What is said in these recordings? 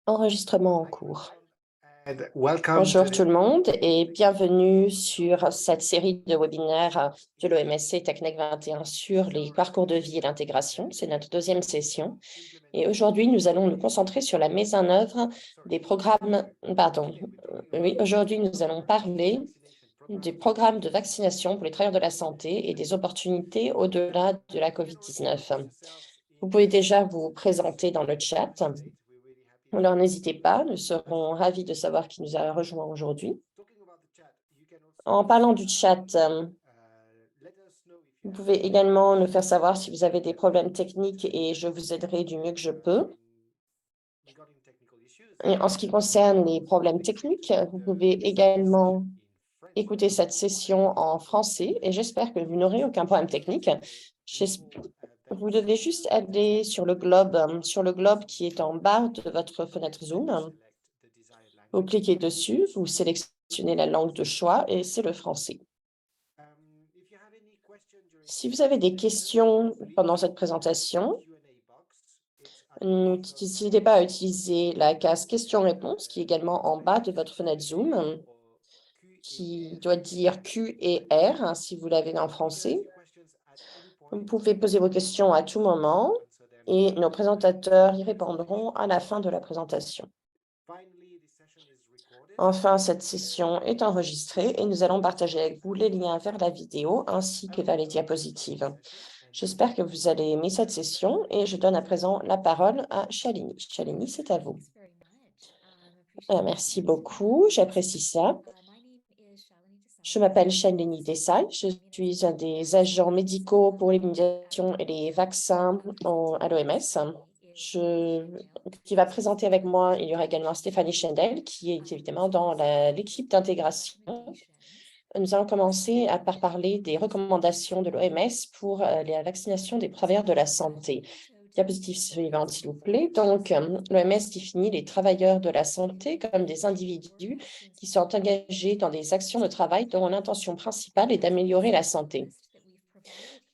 Enregistrement en cours. Welcome Bonjour to tout le monde et bienvenue sur cette série de webinaires de l'OMSC TechNec 21 sur les parcours de vie et l'intégration. C'est notre deuxième session. Et aujourd'hui, nous allons nous concentrer sur la mise en œuvre des programmes, aujourd'hui, nous allons parler des programmes de vaccination pour les travailleurs de la santé et des opportunités au-delà de la COVID-19. Vous pouvez déjà vous présenter dans le chat. Alors, n'hésitez pas, nous serons ravis de savoir qui nous a rejoint aujourd'hui. En parlant du chat, vous pouvez également nous faire savoir si vous avez des problèmes techniques et je vous aiderai du mieux que je peux. Et en ce qui concerne les problèmes techniques, vous pouvez également écouter cette session en français et j'espère que vous n'aurez aucun problème technique. Vous devez juste aller sur le globe qui est en bas de votre fenêtre Zoom. Vous cliquez dessus, vous sélectionnez la langue de choix et c'est le français. Si vous avez des questions pendant cette présentation, n'hésitez pas à utiliser la case questions-réponses qui est également en bas de votre fenêtre Zoom, qui doit dire Q et R si vous l'avez en français. Vous pouvez poser vos questions à tout moment et nos présentateurs y répondront à la fin de la présentation. Enfin, cette session est enregistrée et nous allons partager avec vous les liens vers la vidéo ainsi que vers les diapositives. J'espère que vous allez aimer cette session et je donne à présent la parole à Shalini. Shalini, c'est à vous. Merci beaucoup, j'apprécie ça. Je m'appelle Shalini Desai, je suis un des agents médicaux pour l'immunisation et les vaccins à l'OMS. Qui va présenter avec moi, il y aura également Stéphanie Chendel, qui est évidemment dans l'équipe d'intégration. Nous allons commencer par parler des recommandations de l'OMS pour la vaccination des travailleurs de la santé. Diapositive suivante, s'il vous plaît. Donc, l'OMS définit les travailleurs de la santé comme des individus qui sont engagés dans des actions de travail dont l'intention principale est d'améliorer la santé.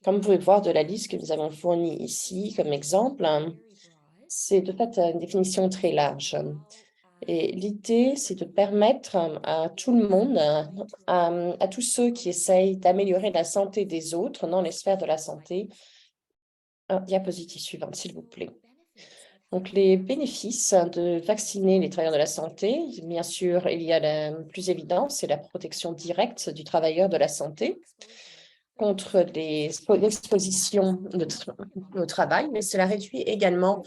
Comme vous pouvez voir de la liste que nous avons fournie ici comme exemple, c'est de fait une définition très large. Et l'idée, c'est de permettre à tout le monde, à tous ceux qui essayent d'améliorer la santé des autres dans les sphères de la santé. Diapositive suivante, s'il vous plaît. Donc, les bénéfices de vacciner les travailleurs de la santé, bien sûr, il y a la plus évidente, c'est la protection directe du travailleur de la santé contre l'exposition au travail, mais cela réduit également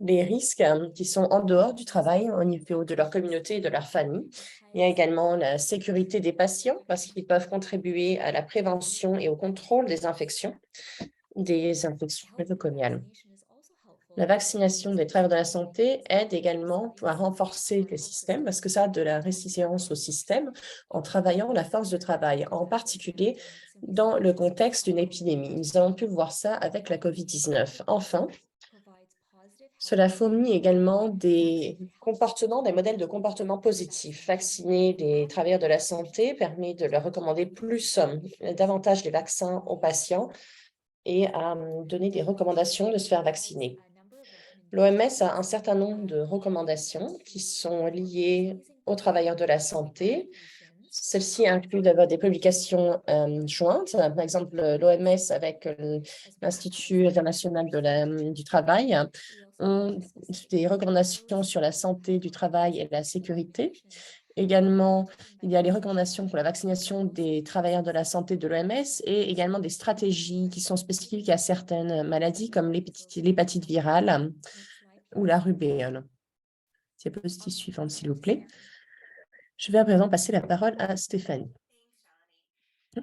les risques qui sont en dehors du travail au niveau de leur communauté et de leur famille. Il y a également la sécurité des patients parce qu'ils peuvent contribuer à la prévention et au contrôle des infections nosocomiales. La vaccination des travailleurs de la santé aide également à renforcer le système parce que ça a de la résilience au système en travaillant la force de travail, en particulier dans le contexte d'une épidémie. Nous avons pu voir ça avec la COVID-19. Enfin, cela fournit également des modèles de comportement positifs. Vacciner les travailleurs de la santé permet de leur recommander davantage les vaccins aux patients et à donner des recommandations de se faire vacciner. L'OMS a un certain nombre de recommandations qui sont liées aux travailleurs de la santé. Celles-ci incluent d'avoir des publications jointes, par exemple l'OMS avec l'Institut international du travail ont des recommandations sur la santé du travail et la sécurité. Également, il y a les recommandations pour la vaccination des travailleurs de la santé de l'OMS et également des stratégies qui sont spécifiques à certaines maladies comme l'hépatite virale ou la rubéole. Diapositive suivante, s'il vous plaît. Je vais à présent passer la parole à Stéphanie.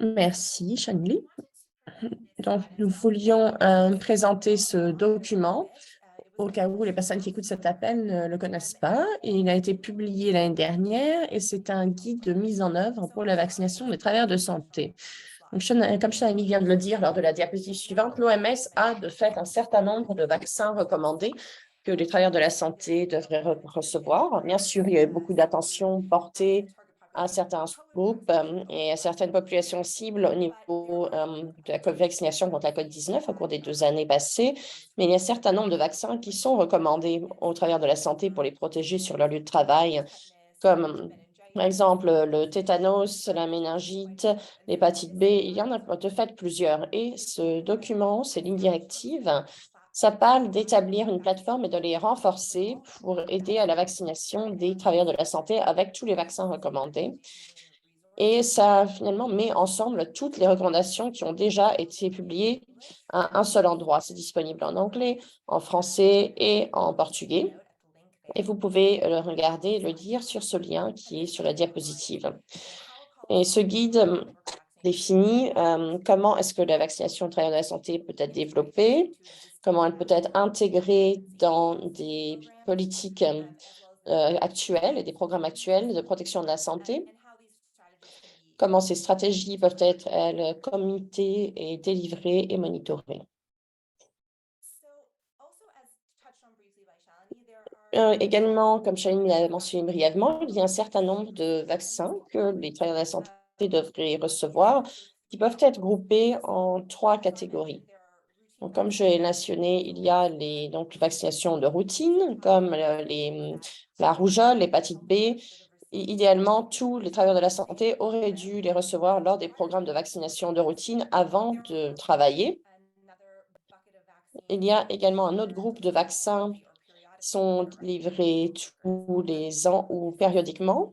Merci, Shanli. Donc, nous voulions présenter ce document au cas où les personnes qui écoutent cet appel ne le connaissent pas. Il a été publié l'année dernière et c'est un guide de mise en œuvre pour la vaccination des travailleurs de santé. Donc, comme Shanli vient de le dire lors de la diapositive suivante, l'OMS a de fait un certain nombre de vaccins recommandés que les travailleurs de la santé devraient recevoir. Bien sûr, il y a eu beaucoup d'attention portée à certains groupes et à certaines populations cibles au niveau de la vaccination contre la COVID-19 au cours des 2 années passées. Mais il y a un certain nombre de vaccins qui sont recommandés au travers de la santé pour les protéger sur leur lieu de travail, comme par exemple le tétanos, la méningite, l'hépatite B. Il y en a de fait plusieurs. Et ce document, ces lignes directives, ça parle d'établir une plateforme et de les renforcer pour aider à la vaccination des travailleurs de la santé avec tous les vaccins recommandés. Et ça, finalement, met ensemble toutes les recommandations qui ont déjà été publiées à un seul endroit. C'est disponible en anglais, en français et en portugais. Et vous pouvez le regarder, le lire sur ce lien qui est sur la diapositive. Et ce guide définit comment est-ce que la vaccination au travers de la santé peut être développée, comment elle peut être intégrée dans des politiques actuelles et des programmes actuels de protection de la santé, comment ces stratégies peuvent être, elles, communiquées et délivrées et monitorées. Également, comme Shalini l'a mentionné brièvement, il y a un certain nombre de vaccins que les travailleurs de la santé devraient recevoir, qui peuvent être groupés en 3 catégories. Donc, comme je l'ai mentionné, il y a les vaccinations de routine, comme la rougeole, l'hépatite B. Idéalement, tous les travailleurs de la santé auraient dû les recevoir lors des programmes de vaccination de routine avant de travailler. Il y a également un autre groupe de vaccins qui sont livrés tous les ans ou périodiquement.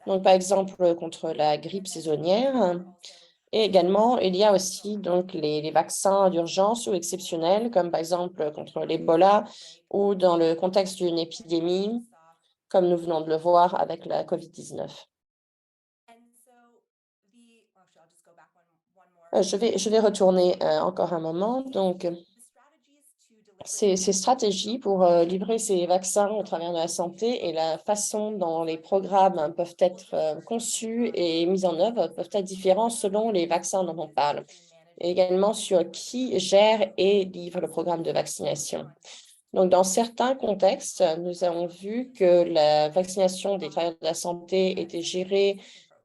Donc, par exemple, contre la grippe saisonnière. Et également, il y a aussi les vaccins d'urgence ou exceptionnels, comme par exemple contre l'Ebola ou dans le contexte d'une épidémie, comme nous venons de le voir avec la COVID-19. Je vais retourner encore un moment. Donc, ces stratégies pour livrer ces vaccins au travers de la santé et la façon dont les programmes peuvent être conçus et mis en œuvre peuvent être différents selon les vaccins dont on parle. Et également sur qui gère et livre le programme de vaccination. Donc, dans certains contextes, nous avons vu que la vaccination des travailleurs de la santé était gérée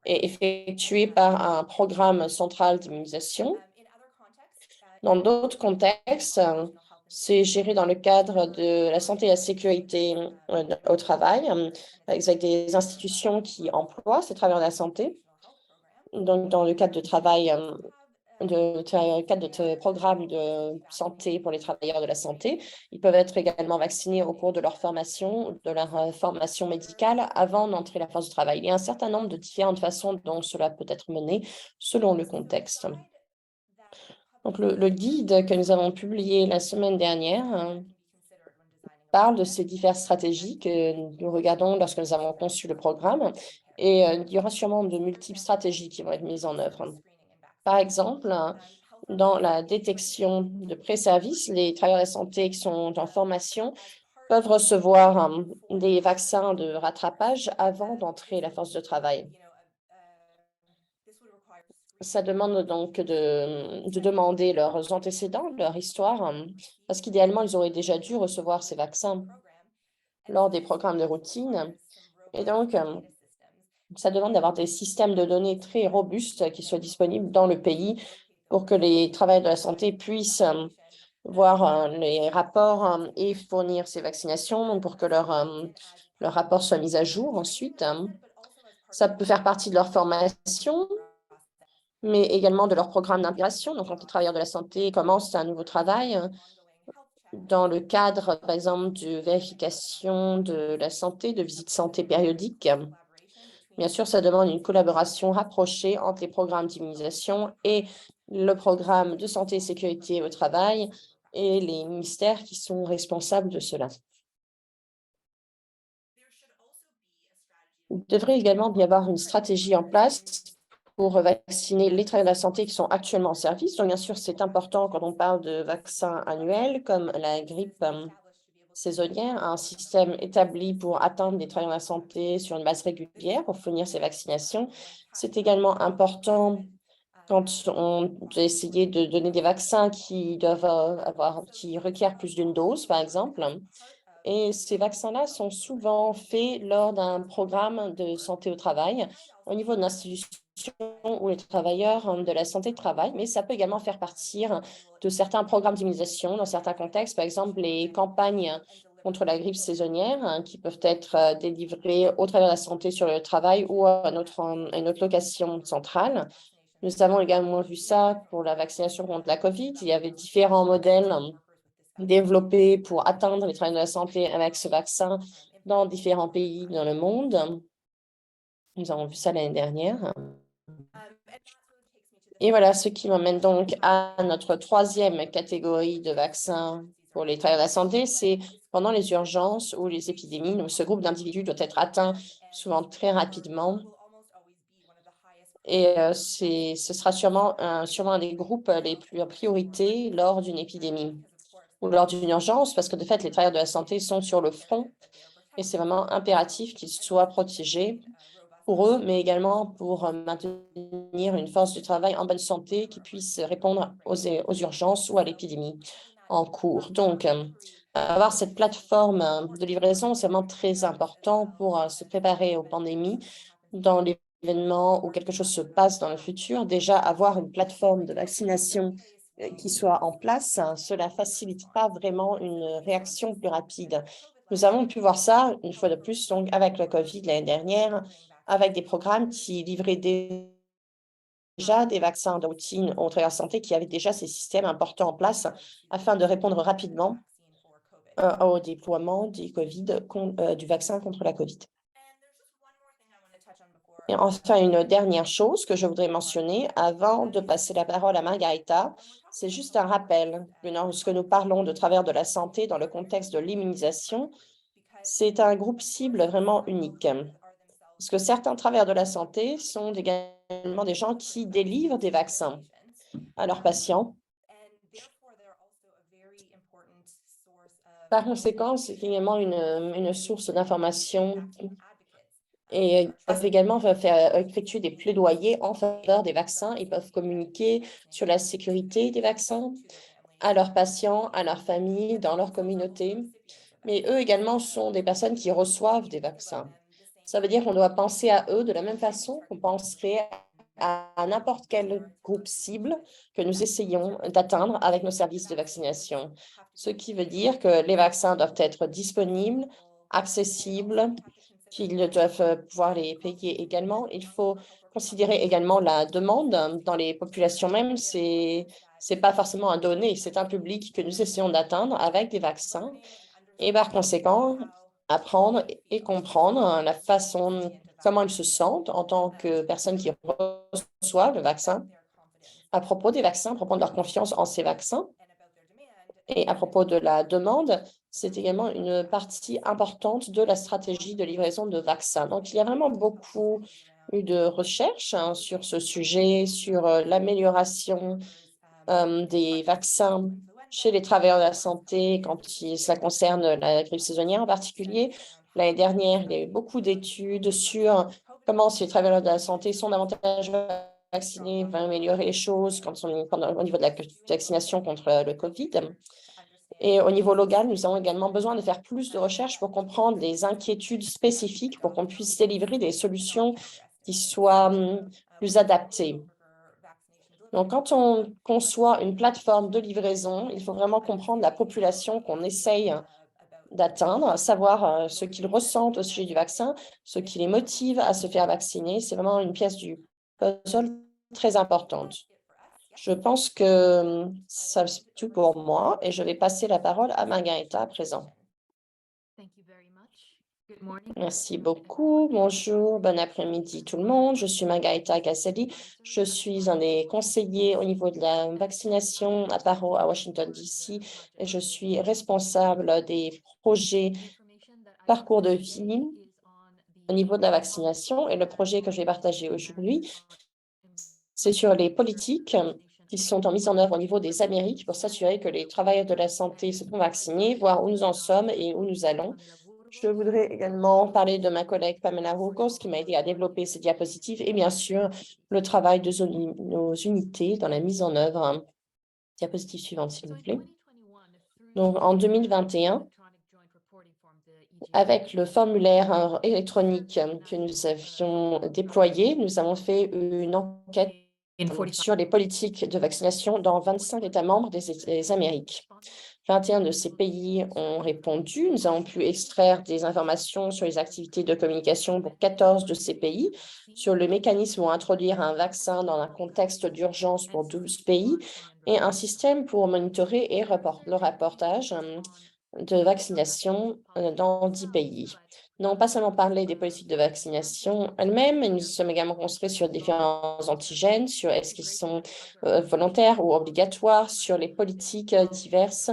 et effectuée par un programme central d'immunisation. Dans d'autres contextes, c'est géré dans le cadre de la santé et la sécurité au travail, avec des institutions qui emploient ces travailleurs de la santé. Donc, dans le cadre de travail, de programmes de santé pour les travailleurs de la santé, ils peuvent être également vaccinés au cours de leur formation, formation médicale avant d'entrer la force du travail. Il y a un certain nombre de différentes façons dont cela peut être mené selon le contexte. Donc, le guide que nous avons publié la semaine dernière parle de ces diverses stratégies que nous regardons lorsque nous avons conçu le programme. Et il y aura sûrement de multiples stratégies qui vont être mises en œuvre. Par exemple, dans la détection de pré-service, les travailleurs de la santé qui sont en formation peuvent recevoir des vaccins de rattrapage avant d'entrer à la force de travail. Ça demande donc de demander leurs antécédents, leur histoire, parce qu'idéalement, ils auraient déjà dû recevoir ces vaccins lors des programmes de routine. Et donc, ça demande d'avoir des systèmes de données très robustes qui soient disponibles dans le pays pour que les travailleurs de la santé puissent voir les rapports et fournir ces vaccinations pour que leur rapport soit mis à jour ensuite. Ça peut faire partie de leur formation, mais également de leur programme d'intégration. Donc, quand les travailleurs de la santé commencent un nouveau travail, dans le cadre, par exemple, de vérification de la santé, de visites santé périodiques, bien sûr, ça demande une collaboration rapprochée entre les programmes d'immunisation et le programme de santé et sécurité au travail et les ministères qui sont responsables de cela. Il devrait également y avoir une stratégie en place pour vacciner les travailleurs de la santé qui sont actuellement en service. Donc, bien sûr, c'est important quand on parle de vaccins annuels comme la grippe saisonnière, un système établi pour atteindre les travailleurs de la santé sur une base régulière pour fournir ces vaccinations. C'est également important quand on doit essayer de donner des vaccins qui qui requièrent plus d'une dose, par exemple. Et ces vaccins-là sont souvent faits lors d'un programme de santé au travail au niveau de l'institution où les travailleurs de la santé travaillent, mais ça peut également faire partir de certains programmes d'immunisation dans certains contextes, par exemple les campagnes contre la grippe saisonnière qui peuvent être délivrées au travers de la santé sur le travail ou à une autre location centrale. Nous avons également vu ça pour la vaccination contre la COVID. Il y avait différents modèles développés pour atteindre les travailleurs de la santé avec ce vaccin dans différents pays dans le monde. Nous avons vu ça l'année dernière. Et voilà, ce qui m'amène donc à notre troisième catégorie de vaccins pour les travailleurs de la santé, c'est pendant les urgences ou les épidémies. Donc, ce groupe d'individus doit être atteint souvent très rapidement. Et ce sera sûrement un des groupes les plus priorités lors d'une épidémie ou lors d'une urgence, parce que de fait, les travailleurs de la santé sont sur le front et c'est vraiment impératif qu'ils soient protégés pour eux, mais également pour maintenir une force du travail en bonne santé qui puisse répondre aux urgences ou à l'épidémie en cours. Donc, avoir cette plateforme de livraison, c'est vraiment très important pour se préparer aux pandémies dans l'événement où quelque chose se passe dans le futur. Déjà, avoir une plateforme de vaccination qui soit en place, cela facilitera vraiment une réaction plus rapide. Nous avons pu voir ça, une fois de plus, donc avec le COVID l'année dernière, avec des programmes qui livraient déjà des vaccins de routine aux travailleurs de santé qui avaient déjà ces systèmes importants en place afin de répondre rapidement au déploiement du vaccin contre la COVID. Et enfin, une dernière chose que je voudrais mentionner avant de passer la parole à Margarita, c'est juste un rappel que lorsque nous parlons de travers de la santé dans le contexte de l'immunisation, c'est un groupe cible vraiment unique. Parce que certains travers de la santé sont également des gens qui délivrent des vaccins à leurs patients. Par conséquent, c'est également une source d'information et ils peuvent également effectuer des plaidoyers en faveur des vaccins. Ils peuvent communiquer sur la sécurité des vaccins à leurs patients, à leurs familles, dans leur communauté. Mais eux également sont des personnes qui reçoivent des vaccins. Ça veut dire qu'on doit penser à eux de la même façon qu'on penserait à n'importe quel groupe cible que nous essayons d'atteindre avec nos services de vaccination. Ce qui veut dire que les vaccins doivent être disponibles, accessibles, qu'ils doivent pouvoir les payer également. Il faut considérer également la demande dans les populations même. C'est pas forcément un donné, c'est un public que nous essayons d'atteindre avec des vaccins. Et par conséquent, apprendre et comprendre la façon, comment ils se sentent en tant que personnes qui reçoivent le vaccin, à propos des vaccins, à propos de leur confiance en ces vaccins. Et à propos de la demande, c'est également une partie importante de la stratégie de livraison de vaccins. Donc, il y a vraiment beaucoup eu de recherches sur ce sujet, sur l'amélioration des vaccins chez les travailleurs de la santé quand cela concerne la grippe saisonnière en particulier. L'année dernière, il y a eu beaucoup d'études sur comment ces travailleurs de la santé sont davantage vaccinés, va améliorer les choses au niveau de la vaccination contre le COVID. Et au niveau local, nous avons également besoin de faire plus de recherches pour comprendre les inquiétudes spécifiques pour qu'on puisse délivrer des solutions qui soient plus adaptées. Donc, quand on conçoit une plateforme de livraison, il faut vraiment comprendre la population qu'on essaye d'atteindre, savoir ce qu'ils ressentent au sujet du vaccin, ce qui les motive à se faire vacciner. C'est vraiment une pièce du puzzle très importante. Je pense que ça c'est tout pour moi et je vais passer la parole à Margarita à présent. Merci beaucoup. Bonjour, bon après-midi tout le monde. Je suis Margarita Gasselli. Je suis un des conseillers au niveau de la vaccination à Paro, à Washington, D.C. et je suis responsable des projets parcours de vie au niveau de la vaccination. Et le projet que je vais partager aujourd'hui, c'est sur les politiques qui sont en mise en œuvre au niveau des Amériques pour s'assurer que les travailleurs de la santé se font vacciner, voir où nous en sommes et où nous allons. Je voudrais également parler de ma collègue Pamela Rogos qui m'a aidé à développer ces diapositives et bien sûr le travail de nos unités dans la mise en œuvre. Diapositive suivante, s'il vous plaît. Donc, en 2021, Avec le formulaire électronique que nous avions déployé, nous avons fait une enquête sur les politiques de vaccination dans 25 États membres des Amériques. 21 de ces pays ont répondu. Nous avons pu extraire des informations sur les activités de communication pour 14 de ces pays, sur le mécanisme pour introduire un vaccin dans un contexte d'urgence pour 12 pays, et un système pour monitorer et le rapportage de vaccination dans 10 pays. Nous n'avons pas seulement parlé des politiques de vaccination elles-mêmes, mais nous sommes également construits sur différents antigènes, sur est-ce qu'ils sont volontaires ou obligatoires, sur les politiques diverses,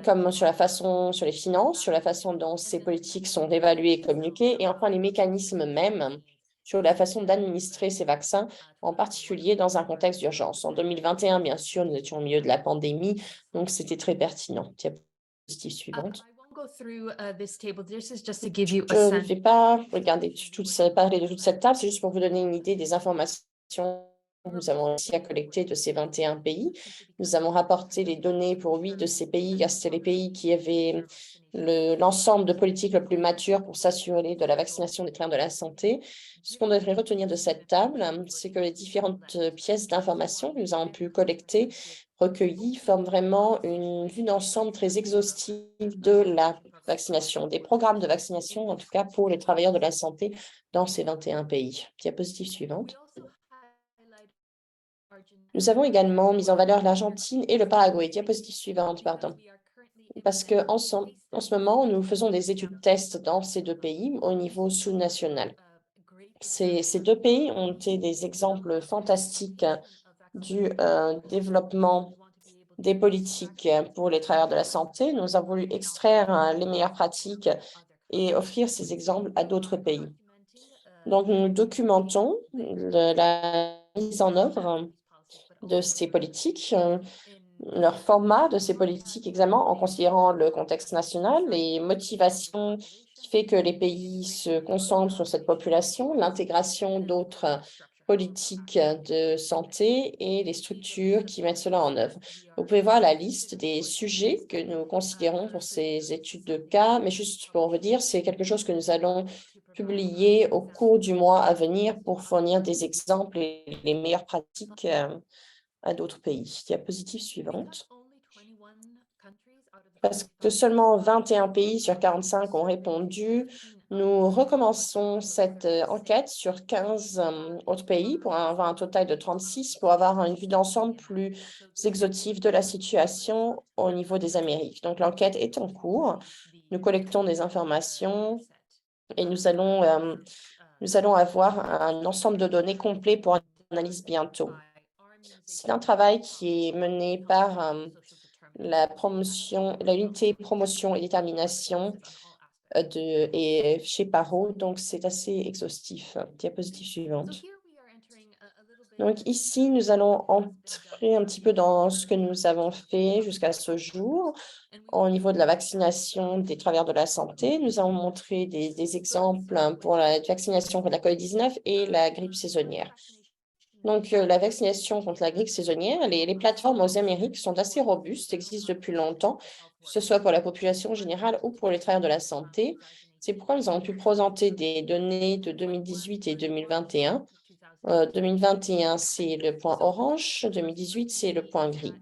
comme sur les finances, sur la façon dont ces politiques sont évaluées et communiquées, et enfin les mécanismes mêmes sur la façon d'administrer ces vaccins, en particulier dans un contexte d'urgence. En 2021, bien sûr, nous étions au milieu de la pandémie, donc c'était très pertinent. Diapositive suivante. Je ne vais pas parler de toute cette table, c'est juste pour vous donner une idée des informations que nous avons réussi à collecter de ces 21 pays. Nous avons rapporté les données pour 8 de ces pays, car c'était les pays qui avaient l'ensemble de politiques le plus mature pour s'assurer de la vaccination des travailleurs de la santé. Ce qu'on devrait retenir de cette table, c'est que les différentes pièces d'information que nous avons pu collecter, recueillies, forment vraiment une vue d'ensemble très exhaustive de la vaccination, des programmes de vaccination, en tout cas pour les travailleurs de la santé dans ces 21 pays. Diapositive suivante. Nous avons également mis en valeur l'Argentine et le Paraguay. Diapositive suivante, pardon. Parce qu'en ce moment, nous faisons des études tests dans ces deux pays au niveau sous-national. Ces deux pays ont été des exemples fantastiques du développement des politiques pour les travailleurs de la santé. Nous avons voulu extraire les meilleures pratiques et offrir ces exemples à d'autres pays. Donc, nous documentons la mise en œuvre de ces politiques, leur format de ces politiques également en considérant le contexte national, les motivations qui fait que les pays se concentrent sur cette population, l'intégration d'autres politiques de santé et les structures qui mettent cela en œuvre. Vous pouvez voir la liste des sujets que nous considérons pour ces études de cas, mais juste pour vous dire, c'est quelque chose que nous allons publier au cours du mois à venir pour fournir des exemples et les meilleures pratiques à d'autres pays. Diapositive suivante. Parce que seulement 21 pays sur 45 ont répondu, nous recommençons cette enquête sur 15 autres pays pour avoir un total de 36 pour avoir une vue d'ensemble plus exhaustive de la situation au niveau des Amériques. Donc, l'enquête est en cours. Nous collectons des informations et nous allons avoir un ensemble de données complet pour analyse bientôt. C'est un travail qui est mené par l'unité promotion et détermination chez Paro, donc c'est assez exhaustif. Diapositive suivante. Donc ici, nous allons entrer un petit peu dans ce que nous avons fait jusqu'à ce jour au niveau de la vaccination des travailleurs de la santé. Nous avons montré des exemples pour la vaccination contre la COVID-19 et la grippe saisonnière. Donc, la vaccination contre la grippe saisonnière, les plateformes aux Amériques sont assez robustes, existent depuis longtemps, que ce soit pour la population générale ou pour les travailleurs de la santé. C'est pourquoi nous avons pu présenter des données de 2018 et 2021. 2021, c'est le point orange, 2018, c'est le point gris.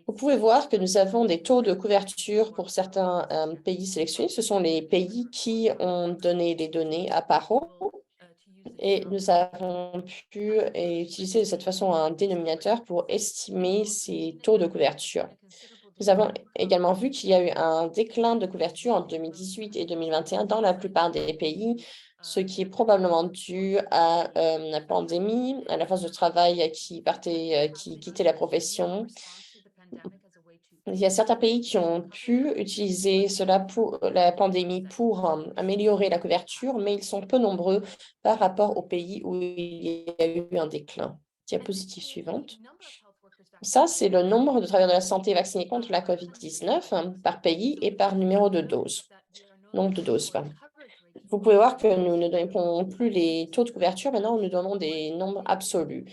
Vous pouvez voir que nous avons des taux de couverture pour certains pays sélectionnés. Ce sont les pays qui ont donné les données à Paro. Et nous avons pu utiliser de cette façon un dénominateur pour estimer ces taux de couverture. Nous avons également vu qu'il y a eu un déclin de couverture en 2018 et 2021 dans la plupart des pays, ce qui est probablement dû à la pandémie, à la force de travail qui quittait la profession. Il y a certains pays qui ont pu utiliser cela pour la pandémie pour améliorer la couverture, mais ils sont peu nombreux par rapport aux pays où il y a eu un déclin. Diapositive suivante. Ça, c'est le nombre de travailleurs de la santé vaccinés contre la COVID-19 par pays et par numéro de dose. Nombre de doses, pardon. Vous pouvez voir que nous ne donnons plus les taux de couverture, maintenant nous donnons des nombres absolus.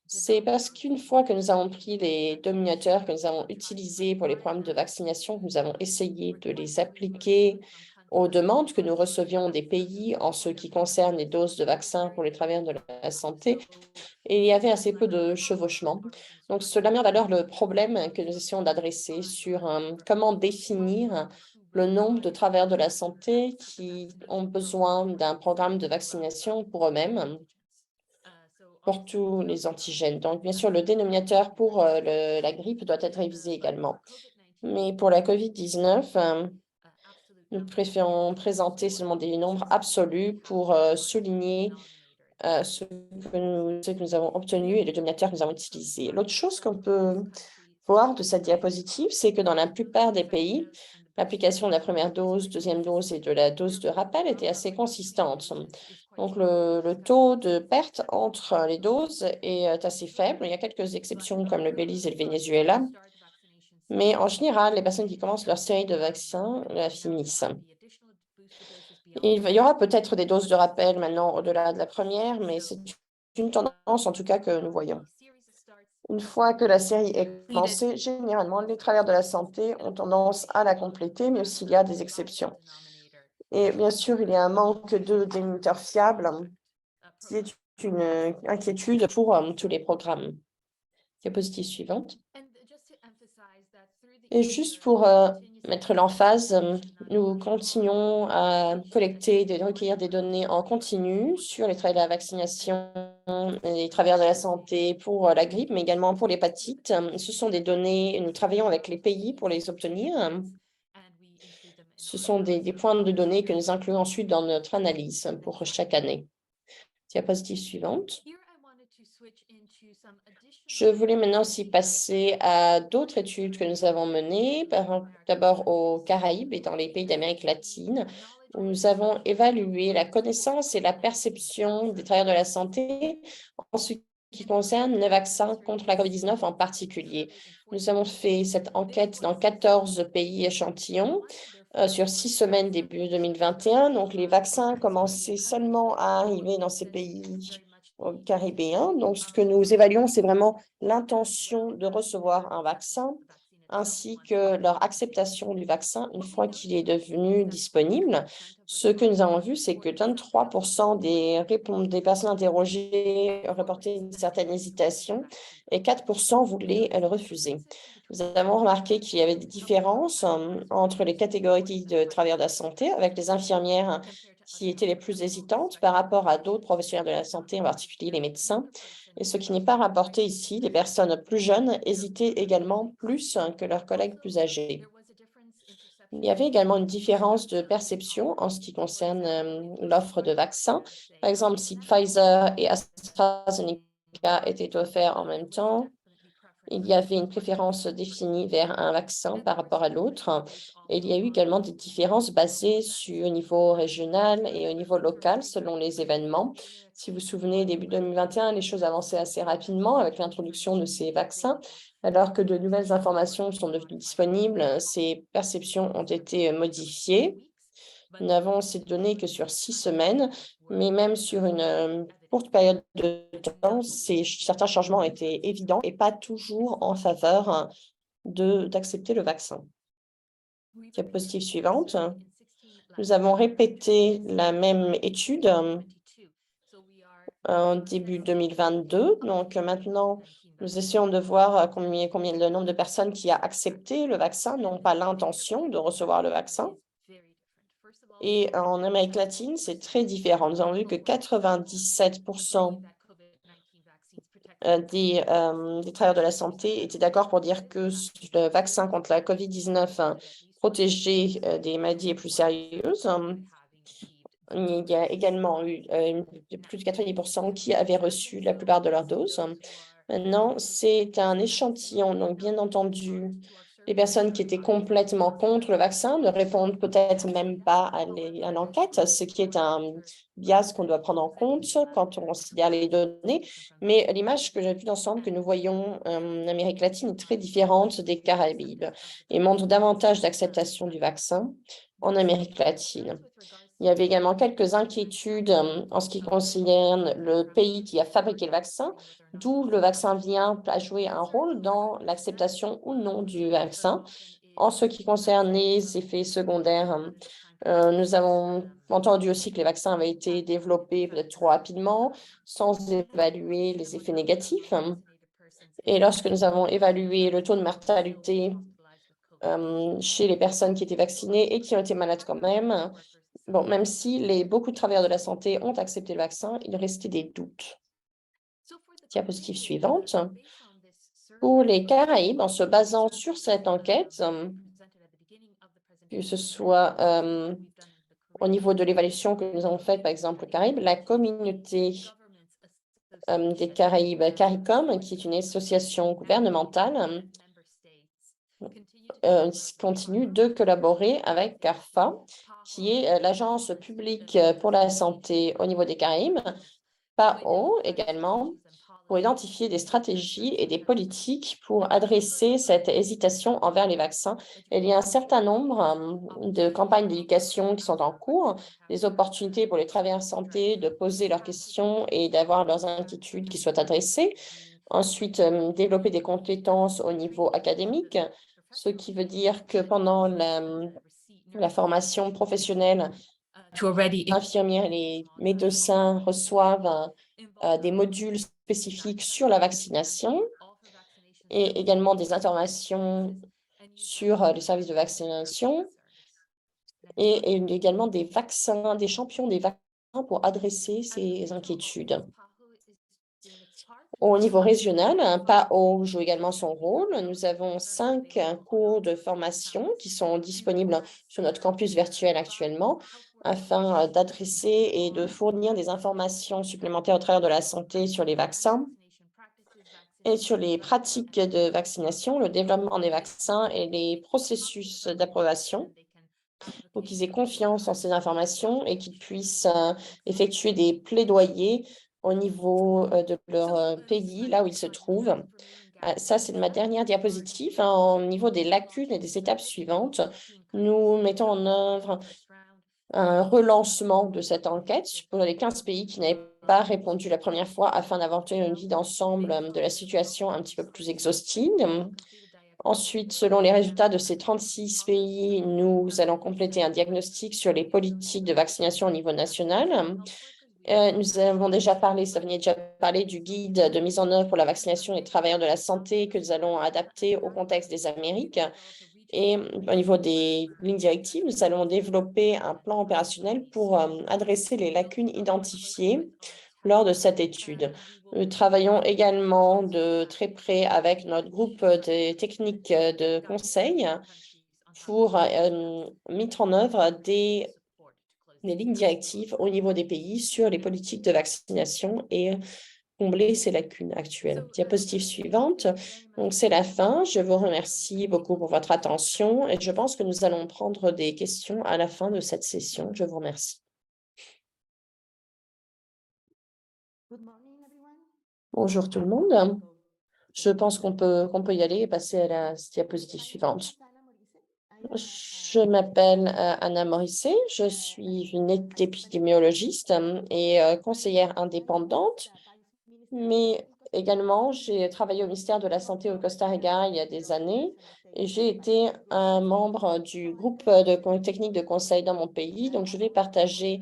C'est parce qu'une fois que nous avons pris les dominateurs que nous avons utilisés pour les programmes de vaccination, nous avons essayé de les appliquer aux demandes que nous recevions des pays en ce qui concerne les doses de vaccins pour les travailleurs de la santé, et il y avait assez peu de chevauchement. Donc, cela met en valeur le problème que nous essayons d'adresser sur comment définir le nombre de travailleurs de la santé qui ont besoin d'un programme de vaccination pour eux-mêmes, pour tous les antigènes. Donc, bien sûr, le dénominateur pour la grippe doit être révisé également. Mais pour la COVID-19, nous préférons présenter seulement des nombres absolus pour souligner ce que nous avons obtenu et le dénominateur que nous avons utilisé. L'autre chose qu'on peut voir de cette diapositive, c'est que dans la plupart des pays, l'application de la première dose, deuxième dose et de la dose de rappel était assez consistante. Donc, le taux de perte entre les doses est assez faible. Il y a quelques exceptions comme le Belize et le Venezuela. Mais en général, les personnes qui commencent leur série de vaccins la finissent. Il y aura peut-être des doses de rappel maintenant au-delà de la première, mais c'est une tendance en tout cas que nous voyons. Une fois que la série est commencée, généralement, les travailleurs de la santé ont tendance à la compléter, mais aussi il y a des exceptions. Et bien sûr, il y a un manque de dénominateurs fiables, qui est une inquiétude pour tous les programmes. Diapositive suivante. Et juste pour mettre l'emphase, nous continuons à collecter et de recueillir des données en continu sur les travailleurs de la vaccination, les travailleurs de la santé pour la grippe, mais également pour l'hépatite. Ce sont des données, nous travaillons avec les pays pour les obtenir. Ce sont des points de données que nous incluons ensuite dans notre analyse pour chaque année. Diapositive suivante. Je voulais maintenant aussi passer à d'autres études que nous avons menées, d'abord aux Caraïbes et dans les pays d'Amérique latine, où nous avons évalué la connaissance et la perception des travailleurs de la santé en ce qui concerne le vaccin contre la COVID-19 en particulier. Nous avons fait cette enquête dans 14 pays échantillons sur 6 semaines début 2021. Donc, les vaccins commençaient seulement à arriver dans ces pays caribéens. Donc, ce que nous évaluons, c'est vraiment l'intention de recevoir un vaccin ainsi que leur acceptation du vaccin une fois qu'il est devenu disponible. Ce que nous avons vu, c'est que 23% des personnes interrogées reportaient une certaine hésitation et 4% voulaient le refuser. Nous avons remarqué qu'il y avait des différences entre les catégories de travailleurs de la santé, avec les infirmières qui étaient les plus hésitantes par rapport à d'autres professionnels de la santé, en particulier les médecins. Et ce qui n'est pas rapporté ici, les personnes plus jeunes hésitaient également plus que leurs collègues plus âgés. Il y avait également une différence de perception en ce qui concerne l'offre de vaccins. Par exemple, si Pfizer et AstraZeneca étaient offerts en même temps, il y avait une préférence définie vers un vaccin par rapport à l'autre. Et il y a eu également des différences basées sur au niveau régional et au niveau local selon les événements. Si vous vous souvenez, début 2021, les choses avançaient assez rapidement avec l'introduction de ces vaccins. Alors que de nouvelles informations sont devenues disponibles, ces perceptions ont été modifiées. Nous n'avons ces données que sur 6 semaines, mais même sur une courte période de temps, certains changements ont été évidents et pas toujours en faveur d'accepter le vaccin. Diapositive suivante. Nous avons répété la même étude en début 2022. Donc maintenant, nous essayons de voir combien le nombre de personnes qui a accepté le vaccin, n'ont pas l'intention de recevoir le vaccin. Et en Amérique latine, c'est très différent. Nous avons vu que 97% des travailleurs de la santé étaient d'accord pour dire que le vaccin contre la COVID-19 protégeait des maladies les plus sérieuses. Il y a également eu plus de 90% qui avaient reçu la plupart de leurs doses. Maintenant, c'est un échantillon, donc bien entendu, les personnes qui étaient complètement contre le vaccin ne répondent peut-être même pas à l'enquête, ce qui est un biais qu'on doit prendre en compte quand on considère les données. Mais l'image que j'ai vue d'ensemble, que nous voyons en Amérique latine, est très différente des Caraïbes et montre davantage d'acceptation du vaccin en Amérique latine. Il y avait également quelques inquiétudes en ce qui concerne le pays qui a fabriqué le vaccin, d'où le vaccin vient à jouer un rôle dans l'acceptation ou non du vaccin. En ce qui concerne les effets secondaires, nous avons entendu aussi que les vaccins avaient été développés peut-être trop rapidement, sans évaluer les effets négatifs. Et lorsque nous avons évalué le taux de mortalité chez les personnes qui étaient vaccinées et qui ont été malades quand même, bon, même si beaucoup de travailleurs de la santé ont accepté le vaccin, il restait des doutes. Diapositive suivante. Pour les Caraïbes, en se basant sur cette enquête, que ce soit au niveau de l'évaluation que nous avons faite, par exemple, aux Caraïbes, la communauté des Caraïbes, CARICOM, qui est une association gouvernementale, continue de collaborer avec CARPHA, qui est l'agence publique pour la santé au niveau des Caraïbes, PAO également, pour identifier des stratégies et des politiques pour adresser cette hésitation envers les vaccins. Il y a un certain nombre de campagnes d'éducation qui sont en cours, des opportunités pour les travailleurs de santé de poser leurs questions et d'avoir leurs inquiétudes qui soient adressées. Ensuite, développer des compétences au niveau académique, ce qui veut dire que pendant la formation professionnelle, les infirmières et les médecins reçoivent des modules spécifiques sur la vaccination et également des informations sur les services de vaccination et également des vaccins, des champions des vaccins pour adresser ces inquiétudes. Au niveau régional, PAO joue également son rôle. Nous avons 5 cours de formation qui sont disponibles sur notre campus virtuel actuellement afin d'adresser et de fournir des informations supplémentaires au travers de la santé sur les vaccins et sur les pratiques de vaccination, le développement des vaccins et les processus d'approbation pour qu'ils aient confiance en ces informations et qu'ils puissent effectuer des plaidoyers au niveau de leur pays, là où ils se trouvent. Ça, c'est ma dernière diapositive. Au niveau des lacunes et des étapes suivantes, nous mettons en œuvre un relancement de cette enquête pour les 15 pays qui n'avaient pas répondu la première fois afin d'avoir une vue d'ensemble de la situation un petit peu plus exhaustive. Ensuite, selon les résultats de ces 36 pays, nous allons compléter un diagnostic sur les politiques de vaccination au niveau national. Nous avons déjà parlé, ça venait déjà parler du guide de mise en œuvre pour la vaccination des travailleurs de la santé que nous allons adapter au contexte des Amériques. Et au niveau des lignes directives, nous allons développer un plan opérationnel pour adresser les lacunes identifiées lors de cette étude. Nous travaillons également de très près avec notre groupe de techniques de conseil pour mettre en œuvre des lignes directives au niveau des pays sur les politiques de vaccination et combler ces lacunes actuelles. Diapositive suivante. Donc, c'est la fin. Je vous remercie beaucoup pour votre attention et je pense que nous allons prendre des questions à la fin de cette session. Je vous remercie. Bonjour tout le monde. Je pense qu'on peut y aller et passer à la diapositive suivante. Je m'appelle Anna Morisset, je suis une épidémiologiste et conseillère indépendante, mais également j'ai travaillé au ministère de la Santé au Costa Rica il y a des années et j'ai été un membre du groupe de technique de conseil dans mon pays. Donc, je vais partager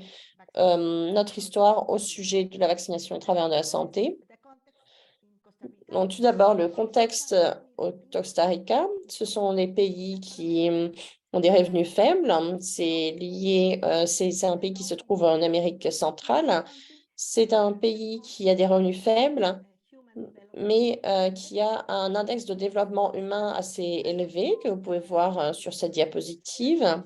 notre histoire au sujet de la vaccination et travailleurs de la santé. Donc, tout d'abord, le contexte au Costa Rica, ce sont les pays qui ont des revenus faibles. C'est lié, c'est un pays qui se trouve en Amérique centrale. C'est un pays qui a des revenus faibles, mais qui a un index de développement humain assez élevé, que vous pouvez voir sur cette diapositive.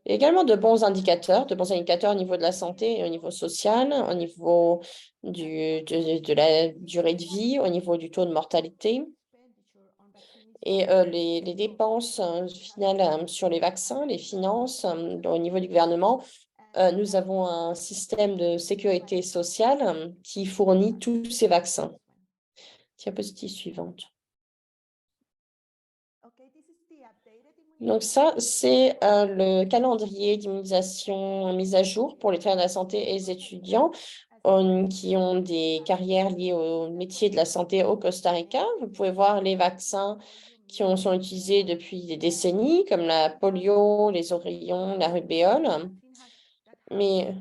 Et également de bons indicateurs au niveau de la santé et au niveau social, au niveau de la durée de vie, au niveau du taux de mortalité. Et les dépenses finales sur les vaccins, les finances au niveau du gouvernement, nous avons un système de sécurité sociale qui fournit tous ces vaccins. Diapositive suivante. Donc ça, c'est le calendrier d'immunisation mis à jour pour les travailleurs de la santé et les étudiants qui ont des carrières liées au métier de la santé au Costa Rica. Vous pouvez voir les vaccins qui sont utilisés depuis des décennies, comme la polio, les oreillons, la rubéole, mais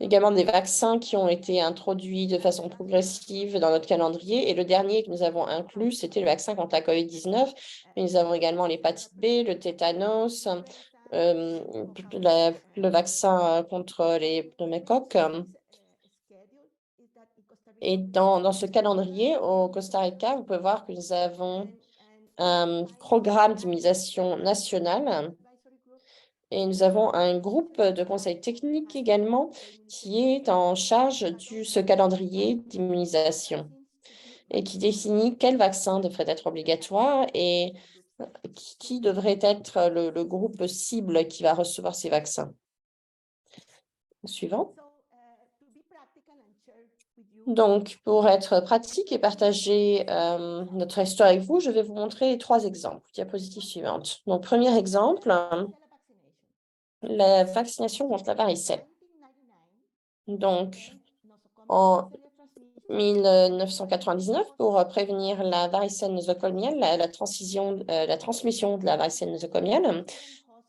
également des vaccins qui ont été introduits de façon progressive dans notre calendrier. Et le dernier que nous avons inclus, c'était le vaccin contre la COVID-19. Mais nous avons également l'hépatite B, le tétanos, le vaccin contre les pneumocoques. Et dans ce calendrier, au Costa Rica, vous pouvez voir que nous avons un programme d'immunisation national. Et nous avons un groupe de conseil technique également qui est en charge de ce calendrier d'immunisation et qui définit quel vaccin devrait être obligatoire et qui devrait être le groupe cible qui va recevoir ces vaccins. Suivant. Donc, pour être pratique et partager notre histoire avec vous, je vais vous montrer 3 exemples. Diapositive suivante. Donc, premier exemple, la vaccination contre la varicelle. Donc, en 1999, pour prévenir la varicelle nosocomiale, la transmission de la varicelle nosocomiale.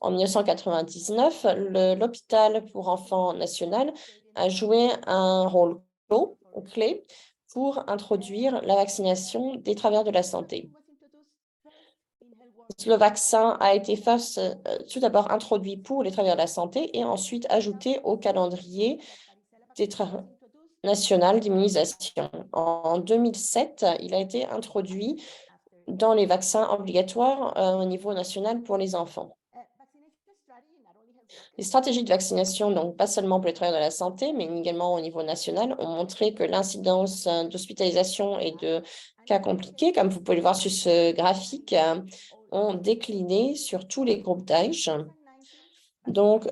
En 1999, l'hôpital pour enfants national a joué un rôle clé pour introduire la vaccination des travailleurs de la santé. Le vaccin a été tout d'abord introduit pour les travailleurs de la santé et ensuite ajouté au calendrier national d'immunisation. En 2007, il a été introduit dans les vaccins obligatoires au niveau national pour les enfants. Les stratégies de vaccination, donc pas seulement pour les travailleurs de la santé, mais également au niveau national, ont montré que l'incidence d'hospitalisation et de cas compliqués, comme vous pouvez le voir sur ce graphique, ont décliné sur tous les groupes d'âge. Donc,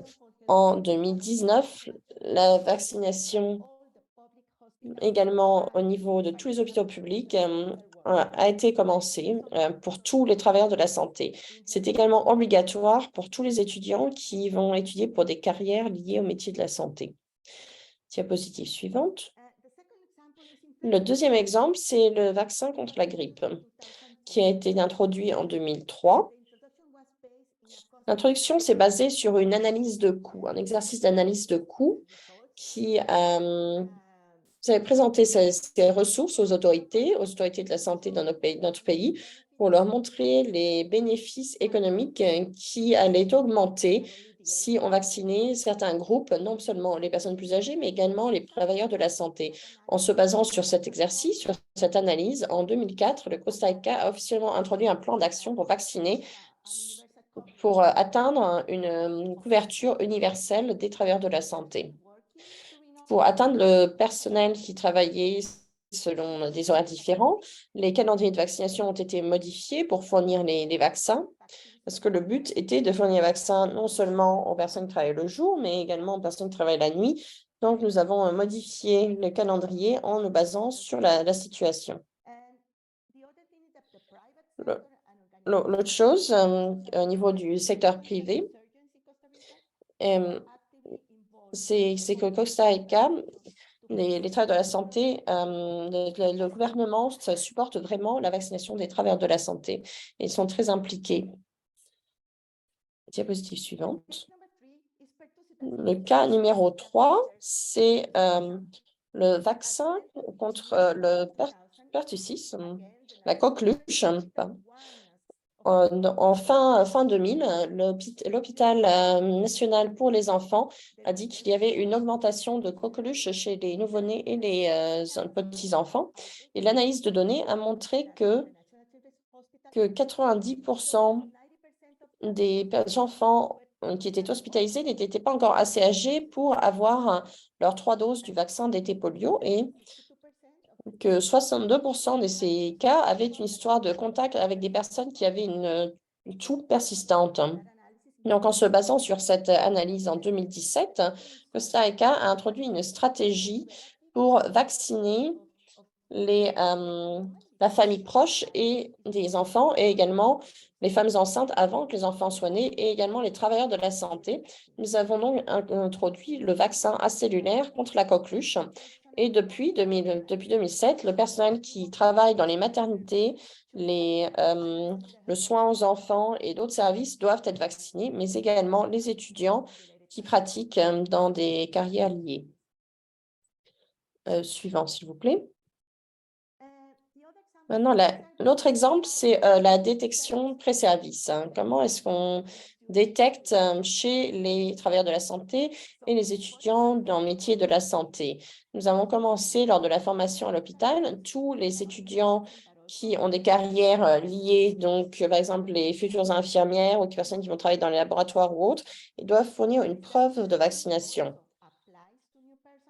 en 2019, la vaccination également au niveau de tous les hôpitaux publics a été commencée pour tous les travailleurs de la santé. C'est également obligatoire pour tous les étudiants qui vont étudier pour des carrières liées au métier de la santé. Diapositive suivante. Le deuxième exemple, c'est le vaccin contre la grippe qui a été introduit en 2003. L'introduction s'est basée sur une analyse de coûts, un exercice d'analyse de coûts qui vous avez présenté ces ressources aux autorités de la santé dans notre pays, pour leur montrer les bénéfices économiques qui allaient augmenter si on vaccinait certains groupes, non seulement les personnes plus âgées, mais également les travailleurs de la santé. En se basant sur cet exercice, sur cette analyse, en 2004, le Costa Rica a officiellement introduit un plan d'action pour vacciner, pour atteindre une couverture universelle des travailleurs de la santé. Pour atteindre le personnel qui travaillait selon des horaires différents, les calendriers de vaccination ont été modifiés pour fournir les vaccins, parce que le but était de fournir les vaccins non seulement aux personnes qui travaillent le jour, mais également aux personnes qui travaillent la nuit. Donc, nous avons modifié le calendrier en nous basant sur la situation. L'autre chose, au niveau du secteur privé, c'est que Costa Rica, les travailleurs de la santé, le gouvernement supporte vraiment la vaccination des travailleurs de la santé. Ils sont très impliqués. Diapositive suivante. Le cas numéro 3, c'est le vaccin contre le pertussis, la coqueluche. En fin 2000, l'hôpital national pour les enfants a dit qu'il y avait une augmentation de coqueluches chez les nouveau-nés et les petits-enfants. Et l'analyse de données a montré que 90% des enfants qui étaient hospitalisés n'étaient pas encore assez âgés pour avoir leurs 3 doses du vaccin d'été polio et que 62% de ces cas avaient une histoire de contact avec des personnes qui avaient une toux persistante. Donc, en se basant sur cette analyse en 2017, Costa Rica a introduit une stratégie pour vacciner les la famille proche et des enfants, et également les femmes enceintes avant que les enfants soient nés, et également les travailleurs de la santé. Nous avons donc introduit le vaccin acellulaire contre la coqueluche. Et depuis 2007, le personnel qui travaille dans les maternités, le soin aux enfants et d'autres services doivent être vaccinés, mais également les étudiants qui pratiquent dans des carrières liées. Suivant, s'il vous plaît. Maintenant, l'autre exemple, c'est la détection pré-service. Comment est-ce qu'on détecte chez les travailleurs de la santé et les étudiants dans le métier de la santé? Nous avons commencé lors de la formation à l'hôpital. Tous les étudiants qui ont des carrières liées, donc par exemple les futures infirmières ou les personnes qui vont travailler dans les laboratoires ou autres, ils doivent fournir une preuve de vaccination.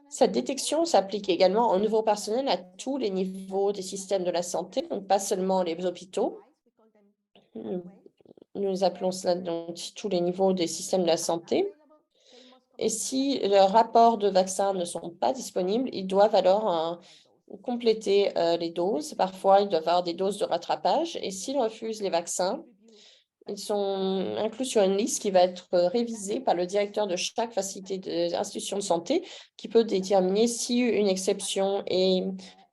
Cette détection s'applique également au nouveau personnel à tous les niveaux des systèmes de la santé, donc pas seulement les hôpitaux. Nous appelons cela donc tous les niveaux des systèmes de la santé. Et si leurs rapports de vaccins ne sont pas disponibles, ils doivent alors compléter les doses. Parfois, ils doivent avoir des doses de rattrapage. Et s'ils refusent les vaccins, ils sont inclus sur une liste qui va être révisée par le directeur de chaque facilité d'institution de santé qui peut déterminer si une exception est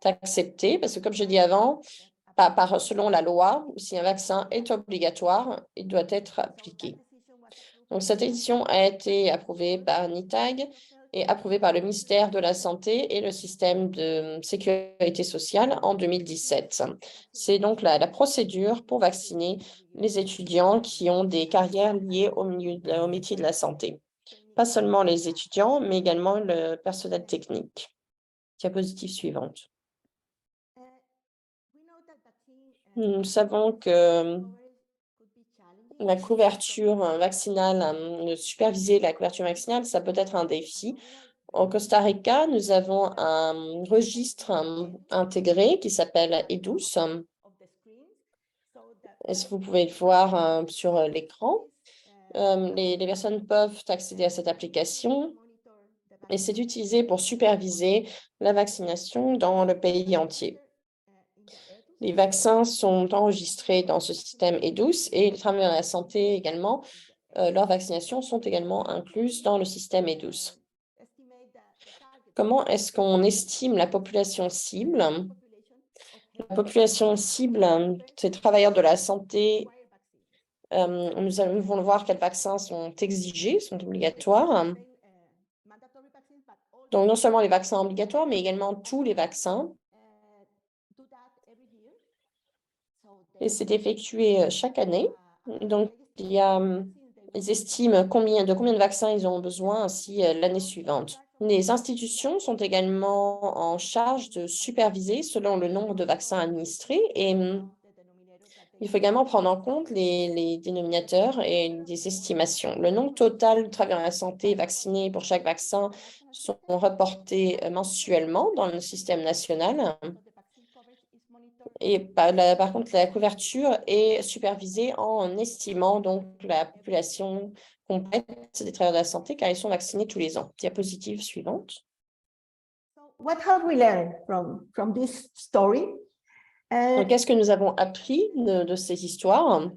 acceptée. Parce que comme je dis avant, selon la loi, si un vaccin est obligatoire, il doit être appliqué. Donc, cette édition a été approuvée par NITAG et approuvée par le ministère de la Santé et le système de sécurité sociale en 2017. C'est donc la procédure pour vacciner les étudiants qui ont des carrières liées au métier de la santé. Pas seulement les étudiants, mais également le personnel technique. Diapositive suivante. Nous savons que la couverture vaccinale, superviser la couverture vaccinale, ça peut être un défi. Au Costa Rica, nous avons un registre intégré qui s'appelle EDUS. Est-ce que vous pouvez le voir sur l'écran? Les personnes peuvent accéder à cette application et c'est utilisé pour superviser la vaccination dans le pays entier. Les vaccins sont enregistrés dans ce système EDUS et les travailleurs de la santé également. Leurs vaccinations sont également incluses dans le système EDUS. Comment est-ce qu'on estime la population cible? La population cible, ces travailleurs de la santé, nous allons voir quels vaccins sont exigés, sont obligatoires. Donc, non seulement les vaccins obligatoires, mais également tous les vaccins. Et c'est effectué chaque année. Donc, ils estiment de combien de vaccins ils ont besoin ainsi l'année suivante. Les institutions sont également en charge de superviser selon le nombre de vaccins administrés et il faut également prendre en compte les dénominateurs et des estimations. Le nombre total de travailleurs de la santé vaccinés pour chaque vaccin sont reportés mensuellement dans le système national. Et par contre, la couverture est supervisée en estimant donc la population complète des travailleurs de la santé car ils sont vaccinés tous les ans. Diapositive suivante. What have we learned from this story? Donc, qu'est-ce que nous avons appris de ces histoires?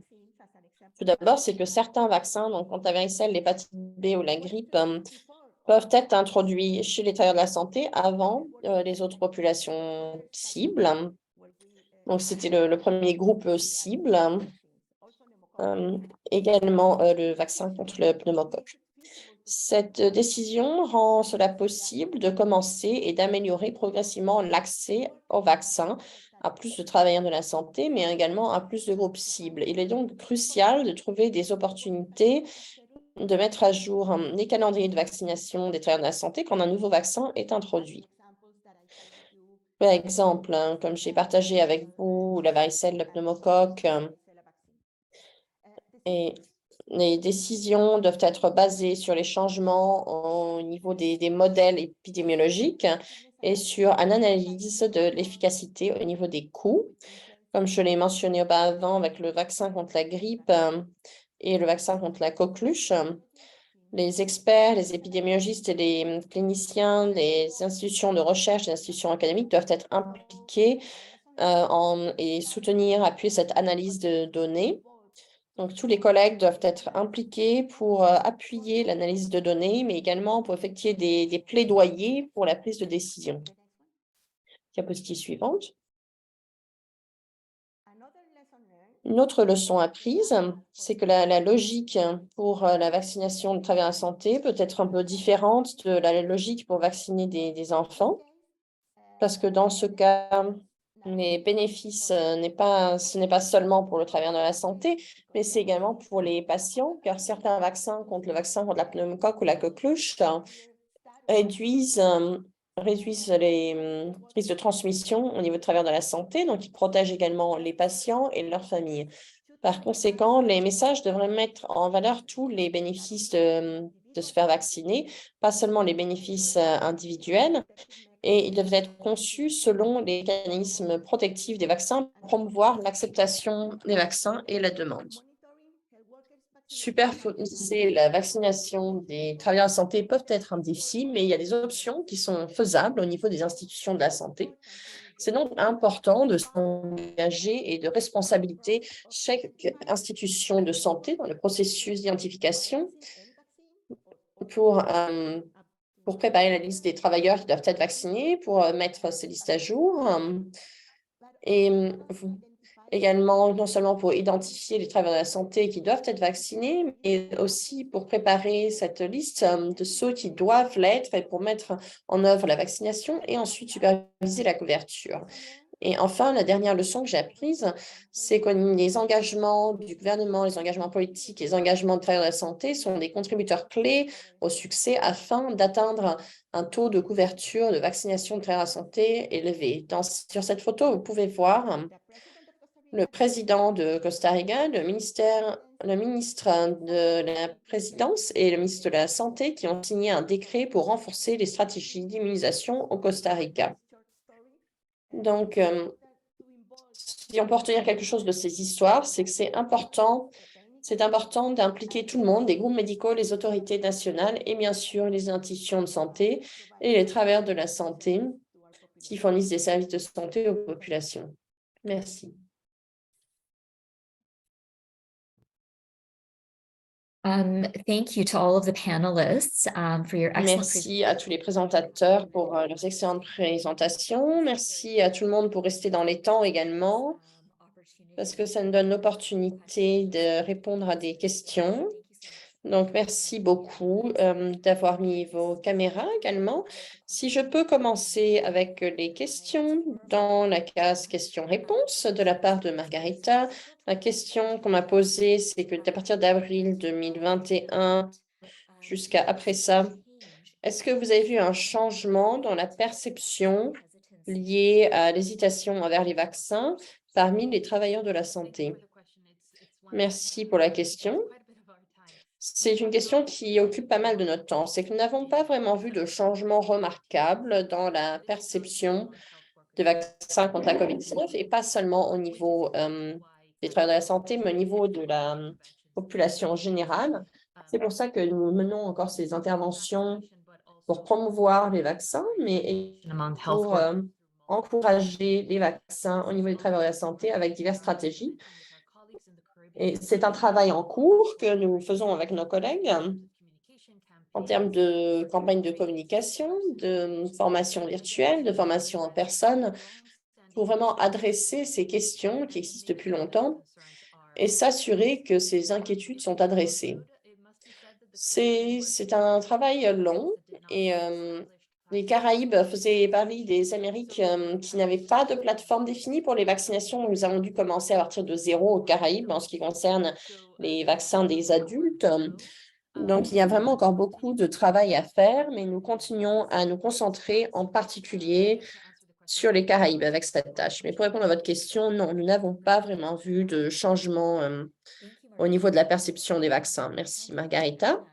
Tout d'abord, c'est que certains vaccins, donc contre la varicelle, l'hépatite B ou la grippe, peuvent être introduits chez les travailleurs de la santé avant les autres populations cibles. Donc, c'était le premier groupe cible. Également, le vaccin contre le pneumocoque. Cette décision rend cela possible de commencer et d'améliorer progressivement l'accès au vaccin à plus de travailleurs de la santé, mais également à plus de groupes cibles. Il est donc crucial de trouver des opportunités de mettre à jour les calendriers de vaccination des travailleurs de la santé quand un nouveau vaccin est introduit. Par exemple, comme j'ai partagé avec vous, la varicelle, le pneumocoque, et les décisions doivent être basées sur les changements au niveau des modèles épidémiologiques et sur une analyse de l'efficacité au niveau des coûts. Comme je l'ai mentionné auparavant avec le vaccin contre la grippe et le vaccin contre la coqueluche, les experts, les épidémiologistes et les cliniciens, les institutions de recherche, les institutions académiques doivent être impliqués et soutenir, appuyer cette analyse de données. Donc, tous les collègues doivent être impliqués pour appuyer l'analyse de données, mais également pour effectuer des plaidoyers pour la prise de décision. Diapositive suivante. Une autre leçon apprise, c'est que la logique pour la vaccination de travers la santé peut être un peu différente de la logique pour vacciner des enfants, parce que dans ce cas, les bénéfices, ce n'est pas seulement pour le travers de la santé, mais c'est également pour les patients, car certains vaccins contre le vaccin contre la pneumocoque ou la coqueluche réduisent les risques de transmission au niveau de travers de la santé, donc ils protègent également les patients et leurs familles. Par conséquent, les messages devraient mettre en valeur tous les bénéfices de se faire vacciner, pas seulement les bénéfices individuels, et ils devraient être conçus selon les mécanismes protectifs des vaccins pour promouvoir l'acceptation des vaccins et la demande. Superposer la vaccination des travailleurs de santé peuvent être un défi, mais il y a des options qui sont faisables au niveau des institutions de la santé. C'est donc important de s'engager et de responsabiliser chaque institution de santé dans le processus d'identification pour préparer la liste des travailleurs qui doivent être vaccinés, pour mettre ces listes à jour et également non seulement pour identifier les travailleurs de la santé qui doivent être vaccinés, mais aussi pour préparer cette liste de ceux qui doivent l'être et pour mettre en œuvre la vaccination et ensuite superviser la couverture. Et enfin, la dernière leçon que j'ai apprise, c'est que les engagements du gouvernement, les engagements politiques, les engagements de travailleurs de la santé sont des contributeurs clés au succès afin d'atteindre un taux de couverture de vaccination de travailleurs de la santé élevé. Sur cette photo, vous pouvez voir le président de Costa Rica, le ministre de la présidence et le ministre de la Santé qui ont signé un décret pour renforcer les stratégies d'immunisation au Costa Rica. Donc, si on peut retenir quelque chose de ces histoires, c'est que c'est important d'impliquer tout le monde, les groupes médicaux, les autorités nationales et bien sûr les institutions de santé et les travailleurs de la santé qui fournissent des services de santé aux populations. Merci. Thank you to all of the panelists for your excellent Merci à tous les présentateurs pour leurs excellentes présentations. Merci à tout le monde pour rester dans les temps également, parce que ça nous donne l'opportunité de répondre à des questions. Donc, merci beaucoup d'avoir mis vos caméras également. Si je peux commencer avec les questions dans la case questions-réponses de la part de Margarita. La question qu'on m'a posée, c'est que à partir d'avril 2021 jusqu'à après ça, est-ce que vous avez vu un changement dans la perception liée à l'hésitation envers les vaccins parmi les travailleurs de la santé? Merci pour la question. C'est une question qui occupe pas mal de notre temps. C'est que nous n'avons pas vraiment vu de changement remarquable dans la perception des vaccins contre la COVID-19 et pas seulement au niveau des travailleurs de la santé, mais au niveau de la population générale. C'est pour ça que nous menons encore ces interventions pour promouvoir les vaccins, mais pour encourager les vaccins au niveau des travailleurs de la santé avec diverses stratégies. Et c'est un travail en cours que nous faisons avec nos collègues en termes de campagne de communication, de formation virtuelle, de formation en personne, pour vraiment adresser ces questions qui existent depuis longtemps et s'assurer que ces inquiétudes sont adressées. C'est un travail long et les Caraïbes faisaient partie des Amériques qui n'avaient pas de plateforme définie pour les vaccinations. Nous avons dû commencer à partir de zéro aux Caraïbes en ce qui concerne les vaccins des adultes. Donc, il y a vraiment encore beaucoup de travail à faire, mais nous continuons à nous concentrer en particulier sur les Caraïbes avec cette tâche. Mais pour répondre à votre question, non, nous n'avons pas vraiment vu de changement au niveau de la perception des vaccins. Merci, Margarita.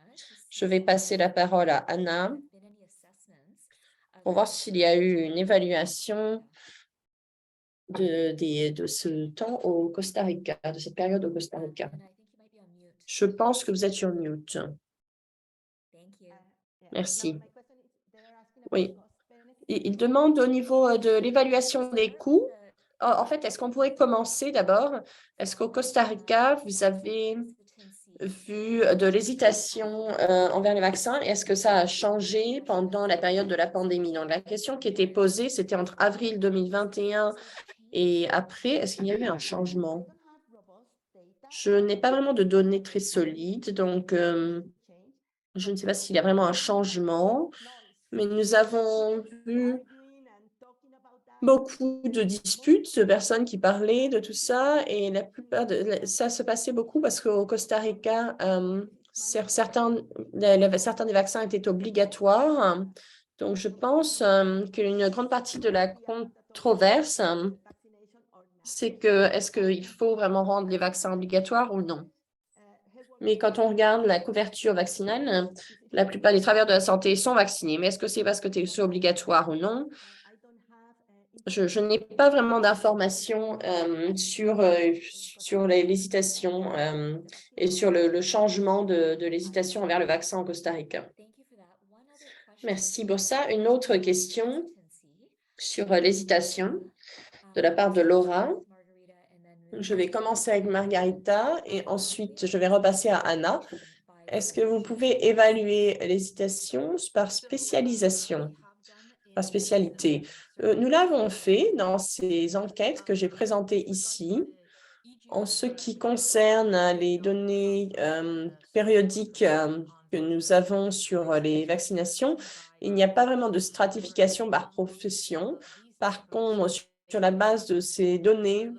Je vais passer la parole à Anna pour voir s'il y a eu une évaluation de ce temps au Costa Rica, de cette période au Costa Rica. Je pense que vous êtes sur mute. Merci. Oui. Il demande au niveau de l'évaluation des coûts, En fait, est-ce qu'on pourrait commencer d'abord? Est-ce qu'au Costa Rica, vous avez vu de l'hésitation envers les vaccins? Est-ce que ça a changé pendant la période de la pandémie? Donc, la question qui était posée, c'était entre avril 2021 et après, est-ce qu'il y a eu un changement? Je n'ai pas vraiment de données très solides, donc je ne sais pas s'il y a vraiment un changement, mais nous avons vu beaucoup de disputes, de personnes qui parlaient de tout ça, et la plupart de ça se passait beaucoup parce qu'au Costa Rica, certains des vaccins étaient obligatoires. Donc, je pense qu'une grande partie de la controverse, c'est que est-ce qu'il faut vraiment rendre les vaccins obligatoires ou non? Mais quand on regarde la couverture vaccinale, la plupart des travailleurs de la santé sont vaccinés. Mais est-ce que c'est parce que c'est obligatoire ou non? Je n'ai pas vraiment d'informations sur l'hésitation et sur le changement de l'hésitation envers le vaccin au Costa Rica. Merci pour ça. Une autre question sur l'hésitation de la part de Laura. Je vais commencer avec Margarita et ensuite je vais repasser à Anna. Est-ce que vous pouvez évaluer l'hésitation par spécialisation, par spécialité? Nous l'avons fait dans ces enquêtes que j'ai présentées ici. En ce qui concerne les données périodiques que nous avons sur les vaccinations, il n'y a pas vraiment de stratification par profession. Par contre, sur la base de ces données,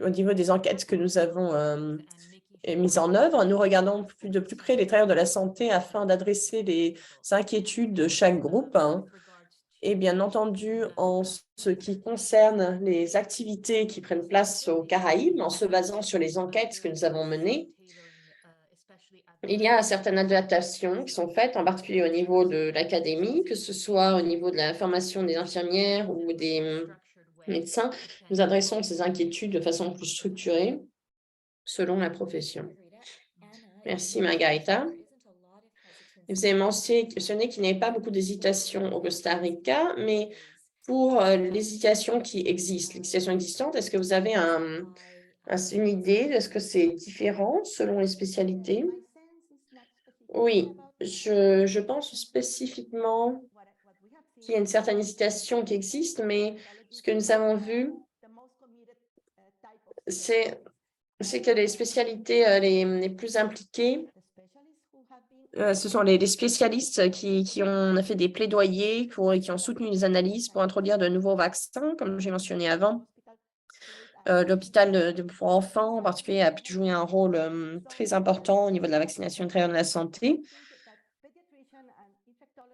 au niveau des enquêtes que nous avons mises en œuvre, nous regardons de plus près les travailleurs de la santé afin d'adresser les inquiétudes de chaque groupe. Et bien entendu, en ce qui concerne les activités qui prennent place aux Caraïbes, en se basant sur les enquêtes que nous avons menées, il y a certaines adaptations qui sont faites, en particulier au niveau de l'académie, que ce soit au niveau de la formation des infirmières ou des médecins. Nous adressons ces inquiétudes de façon plus structurée selon la profession. Merci, Margarita. Vous avez mentionné qu'il n'y avait pas beaucoup d'hésitation au Costa Rica, mais pour l'hésitation qui existe, l'hésitation existante, est-ce que vous avez une idée de ce que c'est différent selon les spécialités? Oui, je pense spécifiquement qu'il y a une certaine hésitation qui existe, mais ce que nous avons vu, c'est que les spécialités les plus impliquées, ce sont les spécialistes qui ont fait des plaidoyers et qui ont soutenu les analyses pour introduire de nouveaux vaccins, comme j'ai mentionné avant. L'hôpital pour enfants, en particulier, a joué un rôle très important au niveau de la vaccination et de la santé.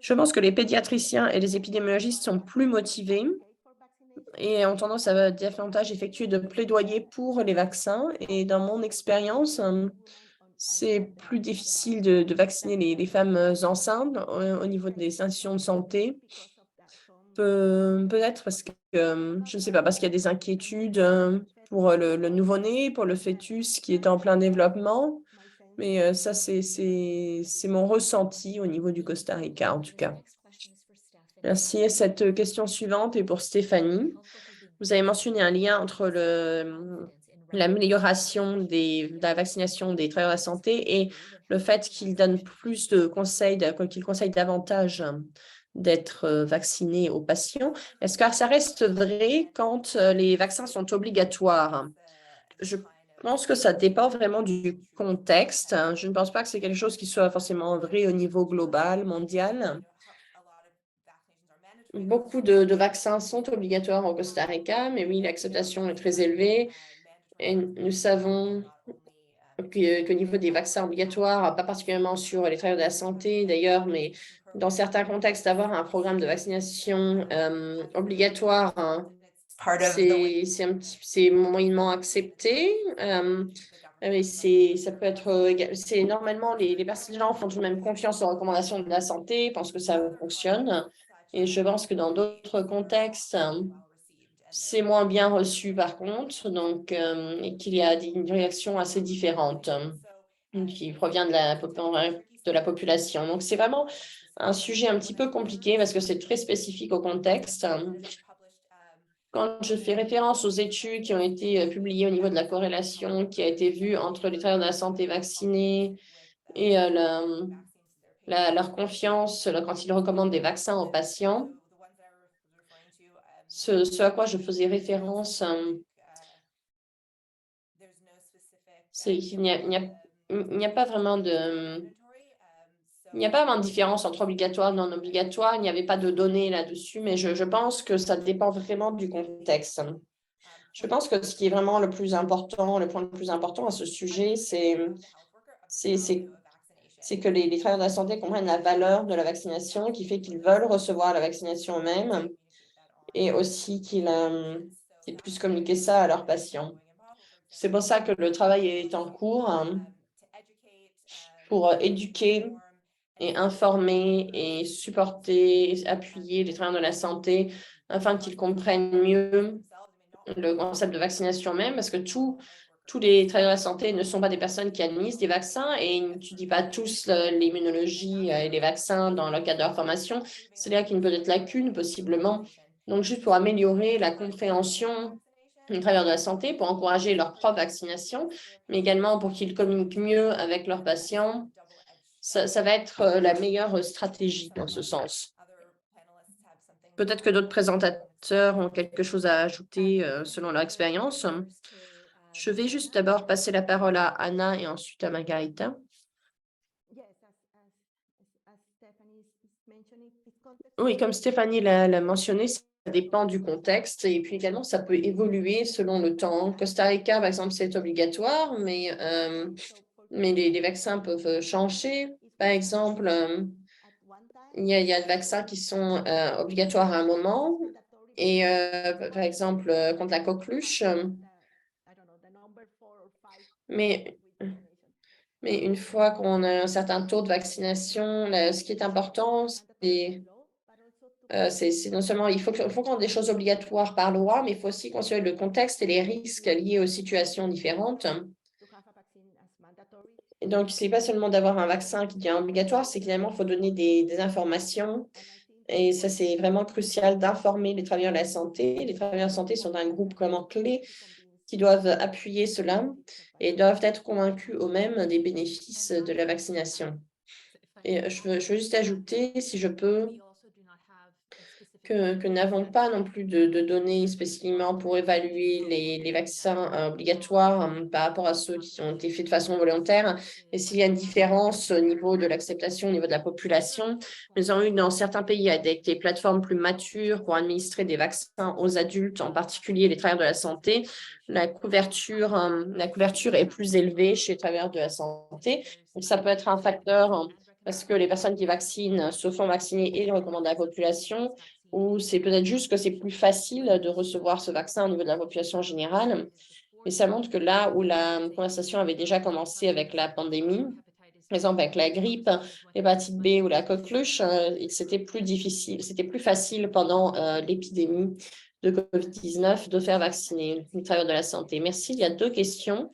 Je pense que les pédiatriciens et les épidémiologistes sont plus motivés et ont tendance à davantage effectuer de plaidoyer pour les vaccins. Et dans mon expérience, c'est plus difficile de vacciner les femmes enceintes au niveau des institutions de santé. Peut-être parce que, je ne sais pas, parce qu'il y a des inquiétudes pour le nouveau-né, pour le fœtus qui est en plein développement. Mais ça, c'est mon ressenti au niveau du Costa Rica, en tout cas. Merci. Et cette question suivante est pour Stéphanie. Vous avez mentionné un lien entre l'amélioration de la vaccination des travailleurs de la santé et le fait qu'ils donnent plus de conseils, qu'ils conseillent davantage d'être vaccinés aux patients. Est-ce que ça reste vrai quand les vaccins sont obligatoires? Je pense que ça dépend vraiment du contexte. Je ne pense pas que c'est quelque chose qui soit forcément vrai au niveau global, mondial. Beaucoup de vaccins sont obligatoires au Costa Rica, mais oui, l'acceptation est très élevée. Et nous savons qu'au niveau des vaccins obligatoires, pas particulièrement sur les travailleurs de la santé d'ailleurs, mais dans certains contextes, avoir un programme de vaccination obligatoire, c'est moyennement accepté. Mais ça peut être, normalement, les personnes font tout de même confiance aux recommandations de la santé, pensent que ça fonctionne. Et je pense que dans d'autres contextes, c'est moins bien reçu par contre, donc, et qu'il y a une réaction assez différente qui provient de la population. Donc, c'est vraiment un sujet un petit peu compliqué parce que c'est très spécifique au contexte. Quand je fais référence aux études qui ont été publiées au niveau de la corrélation qui a été vue entre les travailleurs de la santé vaccinés et leur confiance quand ils recommandent des vaccins aux patients, ce à quoi je faisais référence, c'est qu'il n'y a pas vraiment de différence entre obligatoire et non obligatoire. Il n'y avait pas de données là-dessus, mais je pense que ça dépend vraiment du contexte. Je pense que ce qui est vraiment le plus important, le point le plus important à ce sujet, c'est que les travailleurs de la santé comprennent la valeur de la vaccination, qui fait qu'ils veulent recevoir la vaccination eux-mêmes et aussi qu'ils puissent communiquer ça à leurs patients. C'est pour ça que le travail est en cours pour éduquer et informer et supporter, appuyer les travailleurs de la santé afin qu'ils comprennent mieux le concept de vaccination même, parce que tous les travailleurs de la santé ne sont pas des personnes qui administrent des vaccins et ils n'étudient pas tous l'immunologie et les vaccins dans le cadre de leur formation. C'est là qu'il y a une petite lacune, possiblement. Donc, juste pour améliorer la compréhension des travailleurs de la santé, pour encourager leur propre vaccination, mais également pour qu'ils communiquent mieux avec leurs patients, ça va être la meilleure stratégie dans ce sens. Peut-être que d'autres présentateurs ont quelque chose à ajouter selon leur expérience. Je vais juste d'abord passer la parole à Anna et ensuite à Margarita. Oui, comme Stéphanie l'a mentionné, ça dépend du contexte et puis également, ça peut évoluer selon le temps. Costa Rica, par exemple, c'est obligatoire, mais les vaccins peuvent changer. Par exemple, il y a des vaccins qui sont obligatoires à un moment et par exemple, contre la coqueluche. Mais une fois qu'on a un certain taux de vaccination, ce qui est important, c'est non seulement il faut qu'on ait des choses obligatoires par loi, mais il faut aussi considérer le contexte et les risques liés aux situations différentes. Et donc, ce n'est pas seulement d'avoir un vaccin qui devient obligatoire, c'est qu'il faut donner des informations. Et ça, c'est vraiment crucial d'informer les travailleurs de la santé. Les travailleurs de la santé sont un groupe vraiment clé qui doivent appuyer cela et doivent être convaincus eux-mêmes des bénéfices de la vaccination. Et je veux juste ajouter, si je peux, que nous n'avons pas non plus de données spécifiquement pour évaluer les vaccins obligatoires par rapport à ceux qui ont été faits de façon volontaire. Et s'il y a une différence au niveau de l'acceptation, au niveau de la population, nous avons eu dans certains pays avec des plateformes plus matures pour administrer des vaccins aux adultes, en particulier les travailleurs de la santé. La couverture est plus élevée chez les travailleurs de la santé. Donc, ça peut être un facteur parce que les personnes qui vaccinent se font vacciner et le recommandent à la population, ou c'est peut-être juste que c'est plus facile de recevoir ce vaccin au niveau de la population générale. Mais ça montre que là où la conversation avait déjà commencé avec la pandémie, par exemple avec la grippe, l'hépatite B ou la coqueluche, c'était plus difficile, c'était plus facile pendant l'épidémie de COVID-19 de faire vacciner les travailleurs de la santé. Merci. Il y a deux questions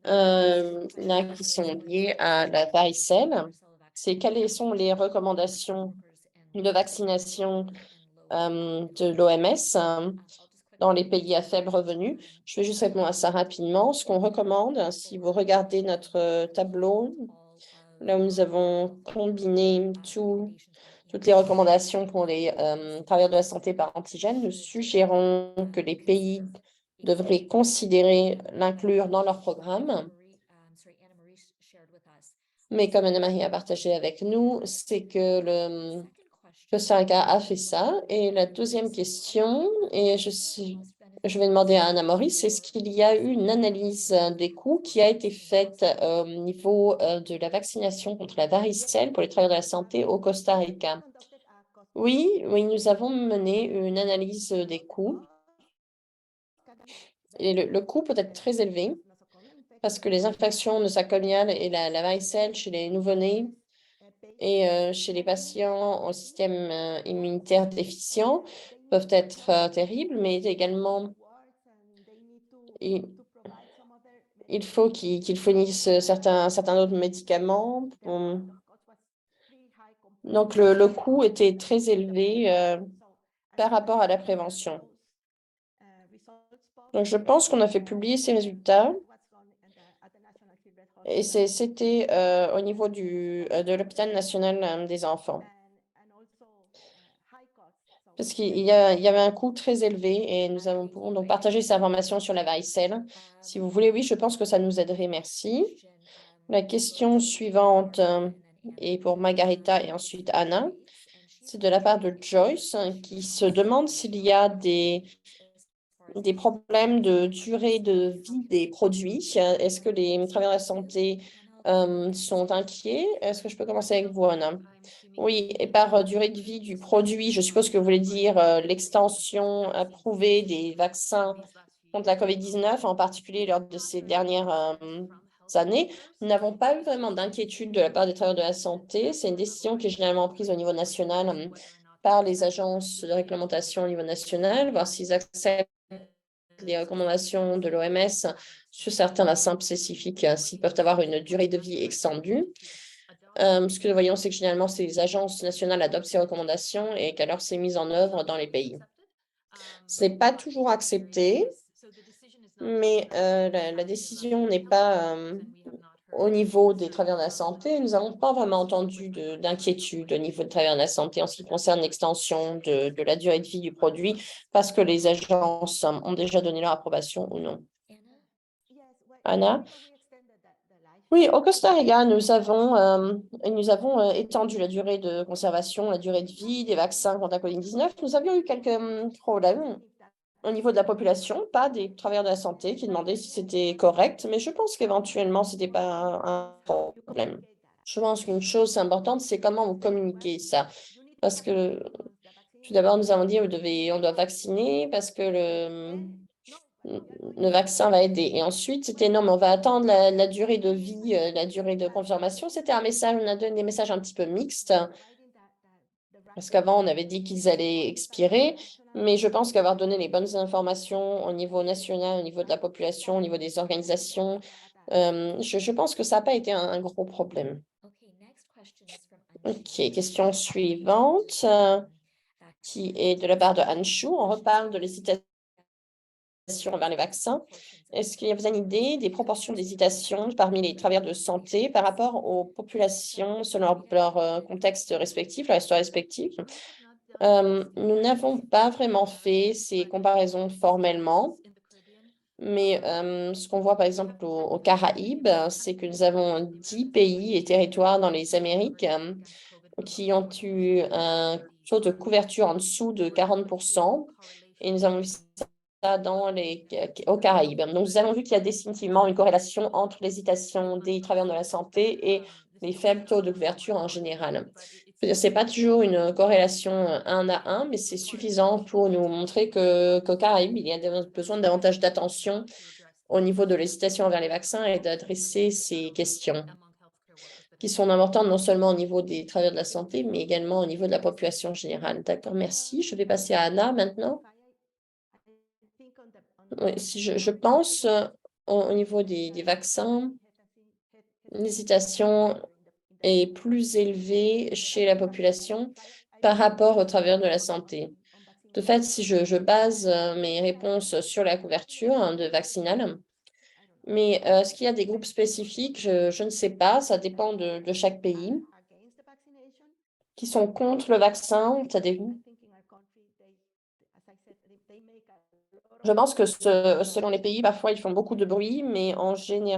là qui sont liées à la varicelle. C'est quelles sont les recommandations de vaccination de l'OMS dans les pays à faible revenu. Je vais juste répondre à ça rapidement. Ce qu'on recommande, si vous regardez notre tableau, là où nous avons combiné toutes les recommandations pour les travailleurs de la santé par antigène, nous suggérons que les pays devraient considérer l'inclure dans leur programme. Mais comme Anna-Marie a partagé avec nous, c'est que le Costa Rica a fait ça. Et la deuxième question, et je vais demander à Anna-Maurice, est-ce qu'il y a eu une analyse des coûts qui a été faite au niveau de la vaccination contre la varicelle pour les travailleurs de la santé au Costa Rica? Oui, nous avons mené une analyse des coûts. Et le coût peut être très élevé parce que les infections nosocomiales et la varicelle chez les nouveau-nés et chez les patients au système immunitaire déficient peuvent être terribles, mais également, il faut qu'ils fournissent certains autres médicaments. Donc, le coût était très élevé par rapport à la prévention. Donc, je pense qu'on a fait publier ces résultats. Et c'était au niveau de l'hôpital national des enfants. Parce qu'il y avait un coût très élevé et nous pouvons donc partager ces informations sur la varicelle. Si vous voulez, oui, je pense que ça nous aiderait. Merci. La question suivante est pour Margarita et ensuite Anna. C'est de la part de Joyce qui se demande s'il y a des problèmes de durée de vie des produits. Est-ce que les travailleurs de la santé sont inquiets? Est-ce que je peux commencer avec vous, Anna? Oui, et par durée de vie du produit, je suppose que vous voulez dire l'extension approuvée des vaccins contre la COVID-19, en particulier lors de ces dernières années. Nous n'avons pas eu vraiment d'inquiétude de la part des travailleurs de la santé. C'est une décision qui est généralement prise au niveau national par les agences de réglementation au niveau national, voir s'ils acceptent les recommandations de l'OMS sur certains vaccins spécifiques, s'ils peuvent avoir une durée de vie extendue. Ce que nous voyons, c'est que généralement, ces agences nationales adoptent ces recommandations et qu'alors c'est mis en œuvre dans les pays. Ce n'est pas toujours accepté, mais la décision n'est pas au niveau des travailleurs de la santé. Nous n'avons pas vraiment entendu d'inquiétude au niveau des travailleurs de la santé en ce qui concerne l'extension de la durée de vie du produit parce que les agences ont déjà donné leur approbation ou non. Anna? Oui, au Costa Rica, nous avons étendu la durée de conservation, la durée de vie des vaccins contre la COVID-19. Nous avions eu quelques problèmes au niveau de la population, pas des travailleurs de la santé qui demandaient si c'était correct, mais je pense qu'éventuellement, ce n'était pas un problème. Je pense qu'une chose importante, c'est comment vous communiquez ça. Parce que tout d'abord, nous avons dit on doit vacciner parce que le vaccin va aider. Et ensuite, c'était non, mais on va attendre la durée de vie, la durée de confirmation. C'était un message, on a donné des messages un petit peu mixtes. Parce qu'avant, on avait dit qu'ils allaient expirer, mais je pense qu'avoir donné les bonnes informations au niveau national, au niveau de la population, au niveau des organisations, je pense que ça n'a pas été un gros problème. OK, question suivante, qui est de la part de Anne Chou. On reparle de l'hésitation vers les vaccins. Est-ce qu'il y a une idée des proportions d'hésitation parmi les travailleurs de santé par rapport aux populations selon leur contexte respectif, leur histoire respective? Nous n'avons pas vraiment fait ces comparaisons formellement, mais ce qu'on voit par exemple aux Caraïbes, c'est que nous avons 10 pays et territoires dans les Amériques qui ont eu un taux de couverture en dessous de 40%, et nous avons vu ça aux Caraïbes. Donc, nous avons vu qu'il y a définitivement une corrélation entre l'hésitation des travailleurs de la santé et les faibles taux de couverture en général. Ce n'est pas toujours une corrélation 1 à 1, mais c'est suffisant pour nous montrer qu'aux Caraïbes, il y a besoin de davantage d'attention au niveau de l'hésitation envers les vaccins et d'adresser ces questions qui sont importantes non seulement au niveau des travailleurs de la santé, mais également au niveau de la population générale. D'accord, merci. Je vais passer à Anna maintenant. Oui, si je pense au niveau des vaccins, l'hésitation est plus élevée chez la population par rapport aux travailleurs de la santé. De fait, si je base mes réponses sur la couverture de vaccinale, mais est-ce qu'il y a des groupes spécifiques? Je ne sais pas, ça dépend de chaque pays qui sont contre le vaccin. Je pense que selon les pays, parfois, ils font beaucoup de bruit, mais en général,